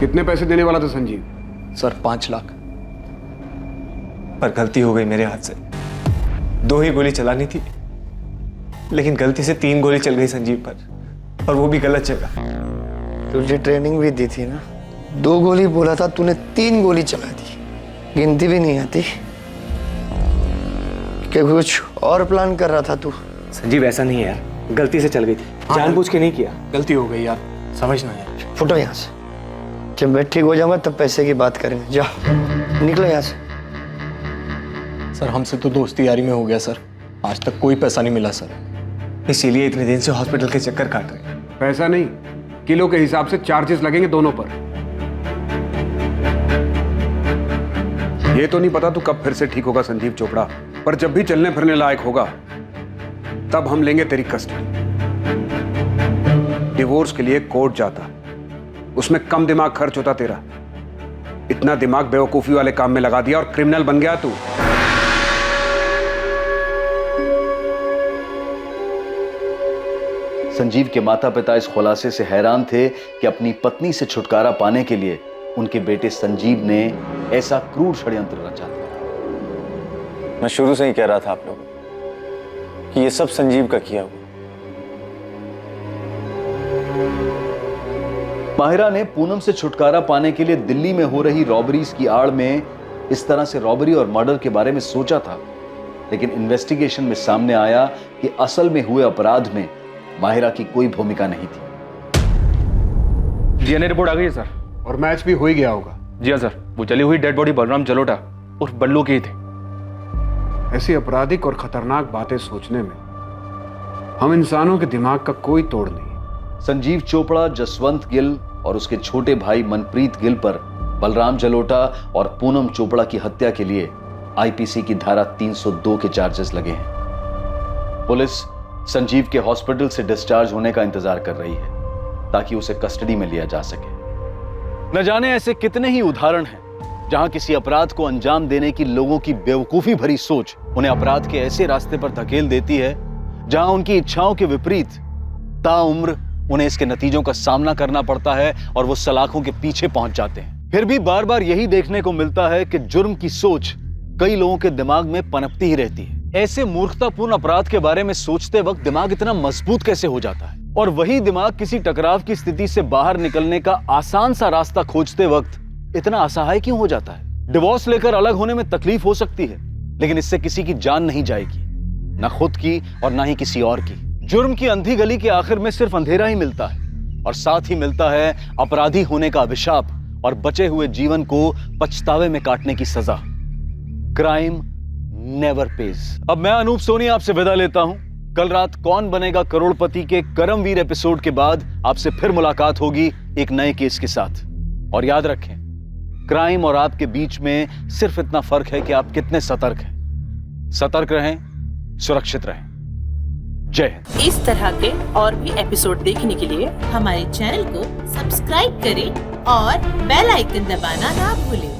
Speaker 3: कितने पैसे देने वाला था संजीव?
Speaker 4: सर 5 लाख। पर गलती हो गई मेरे हाथ से। 2 ही गोली चलानी थी, लेकिन गलती से 3 गोली चल गई संजीव पर, और वो भी गलत जगह।
Speaker 11: तुझे ट्रेनिंग भी दी थी ना। 2 गोली बोला था, तूने 3 गोली चला दी। गिनती भी नहीं आती कि कुछ और प्लान कर रहा था तू?
Speaker 4: संजीव ऐसा नहीं है यार, गलती से चल गई थी, जानबूझ के नहीं किया। गलती हो गई यार, समझना यार।
Speaker 11: फुटो यहाँ से। जब मैं ठीक हो जाऊंगा तब पैसे की बात करेंगे। जाओ, निकलो यहाँ से।
Speaker 4: सर हमसे तो दोस्ती यारी में हो गया सर, आज तक कोई पैसा नहीं मिला सर, इसीलिए इतने दिन से हॉस्पिटल के चक्कर काट रहे हैं।
Speaker 3: पैसा नहीं, किलो के हिसाब से चार्जेस लगेंगे दोनों पर। ये तो नहीं पता तू कब फिर से ठीक होगा संजीव चोपड़ा, पर जब भी चलने फिरने लायक होगा तब हम लेंगे तेरी कस्टडी। डिवोर्स के लिए कोर्ट जाता, उसमें कम दिमाग खर्च होता तेरा। इतना दिमाग बेवकूफी वाले काम में लगा दिया और क्रिमिनल बन गया तू।
Speaker 6: संजीव के माता पिता इस खुलासे से हैरान थे कि अपनी पत्नी से छुटकारा पाने के लिए उनके बेटे संजीव ने ऐसा क्रूर षड्यंत्र रचा था।
Speaker 19: मैं शुरू से ही कह रहा था आप लोगों को कि ये सब संजीव का किया हुआ।
Speaker 6: माहिरा ने पूनम से छुटकारा पाने के लिए दिल्ली में हो रही रॉबरीज की आड़ में इस तरह से रॉबरी और मर्डर के बारे में सोचा था, लेकिन इन्वेस्टिगेशन में सामने आया कि असल में हुए अपराध में माहिरा की कोई भूमिका नहीं थी।
Speaker 2: डीएनए रिपोर्ट आ गई है सर,
Speaker 3: और मैच भी हो ही गया होगा।
Speaker 2: जी हाँ सर, वो जली हुई डेड बॉडी बलराम जलोटा उर्फ बल्लू की थी।
Speaker 3: ऐसी आपराधिक और खतरनाक बातें सोचने में हम इंसानों के दिमाग का कोई तोड़ नहीं।
Speaker 6: संजीव चोपड़ा, जसवंत गिल और उसके छोटे भाई मनप्रीत गिल पर बलराम जलोटा और पूनम चोपड़ा की हत्या के लिए आईपीसी की धारा 302 के चार्जेस लगे हैं। पुलिस संजीव के हॉस्पिटल से डिस्चार्ज होने का इंतजार कर रही है ताकि उसे कस्टडी में लिया जा सके। न जाने ऐसे कितने ही उदाहरण हैं जहां किसी अपराध को अंजाम देने की लोगों की बेवकूफी भरी सोच उन्हें अपराध के ऐसे रास्ते पर धकेल देती है जहां उनकी इच्छाओं के विपरीत ताउम्र उन्हें इसके नतीजों का सामना करना पड़ता है और वो सलाखों के पीछे पहुंच जाते हैं। फिर भी बार बार यही देखने को मिलता है कि जुर्म की सोच कई लोगों के दिमाग में पनपती ही रहती है। ऐसे मूर्खतापूर्ण अपराध के बारे में सोचते वक्त दिमाग इतना मजबूत कैसे हो जाता है, और वही दिमाग किसी टकराव की स्थिति से बाहर निकलने का आसान सा रास्ता खोजते वक्त इतना असहाय क्यों हो जाता है। डिवोर्स लेकर अलग होने में तकलीफ हो सकती है, लेकिन इससे किसी की जान नहीं जाएगी, ना खुद की और ना ही किसी और की। जुर्म की अंधी गली के आखिर में सिर्फ अंधेरा ही मिलता है, और साथ ही मिलता है अपराधी होने का अभिशाप और बचे हुए जीवन को पछतावे में काटने की सजा। Crime never page. अब मैं अनूप सोनी आपसे विदा लेता हूं। कल रात कौन बनेगा करोड़पति के करमवीर एपिसोड के बाद आपसे फिर मुलाकात होगी एक नए केस के साथ। और याद रखें, क्राइम और आपके बीच में सिर्फ इतना फर्क है कि आप कितने सतर्क हैं। सतर्क रहें, सुरक्षित रहें। जय हिंद।
Speaker 10: इस तरह के और भी एपिसोड देखने के लिए हमारे चैनल को सब्सक्राइब करें और बेल आइकन दबाना ना भूलें।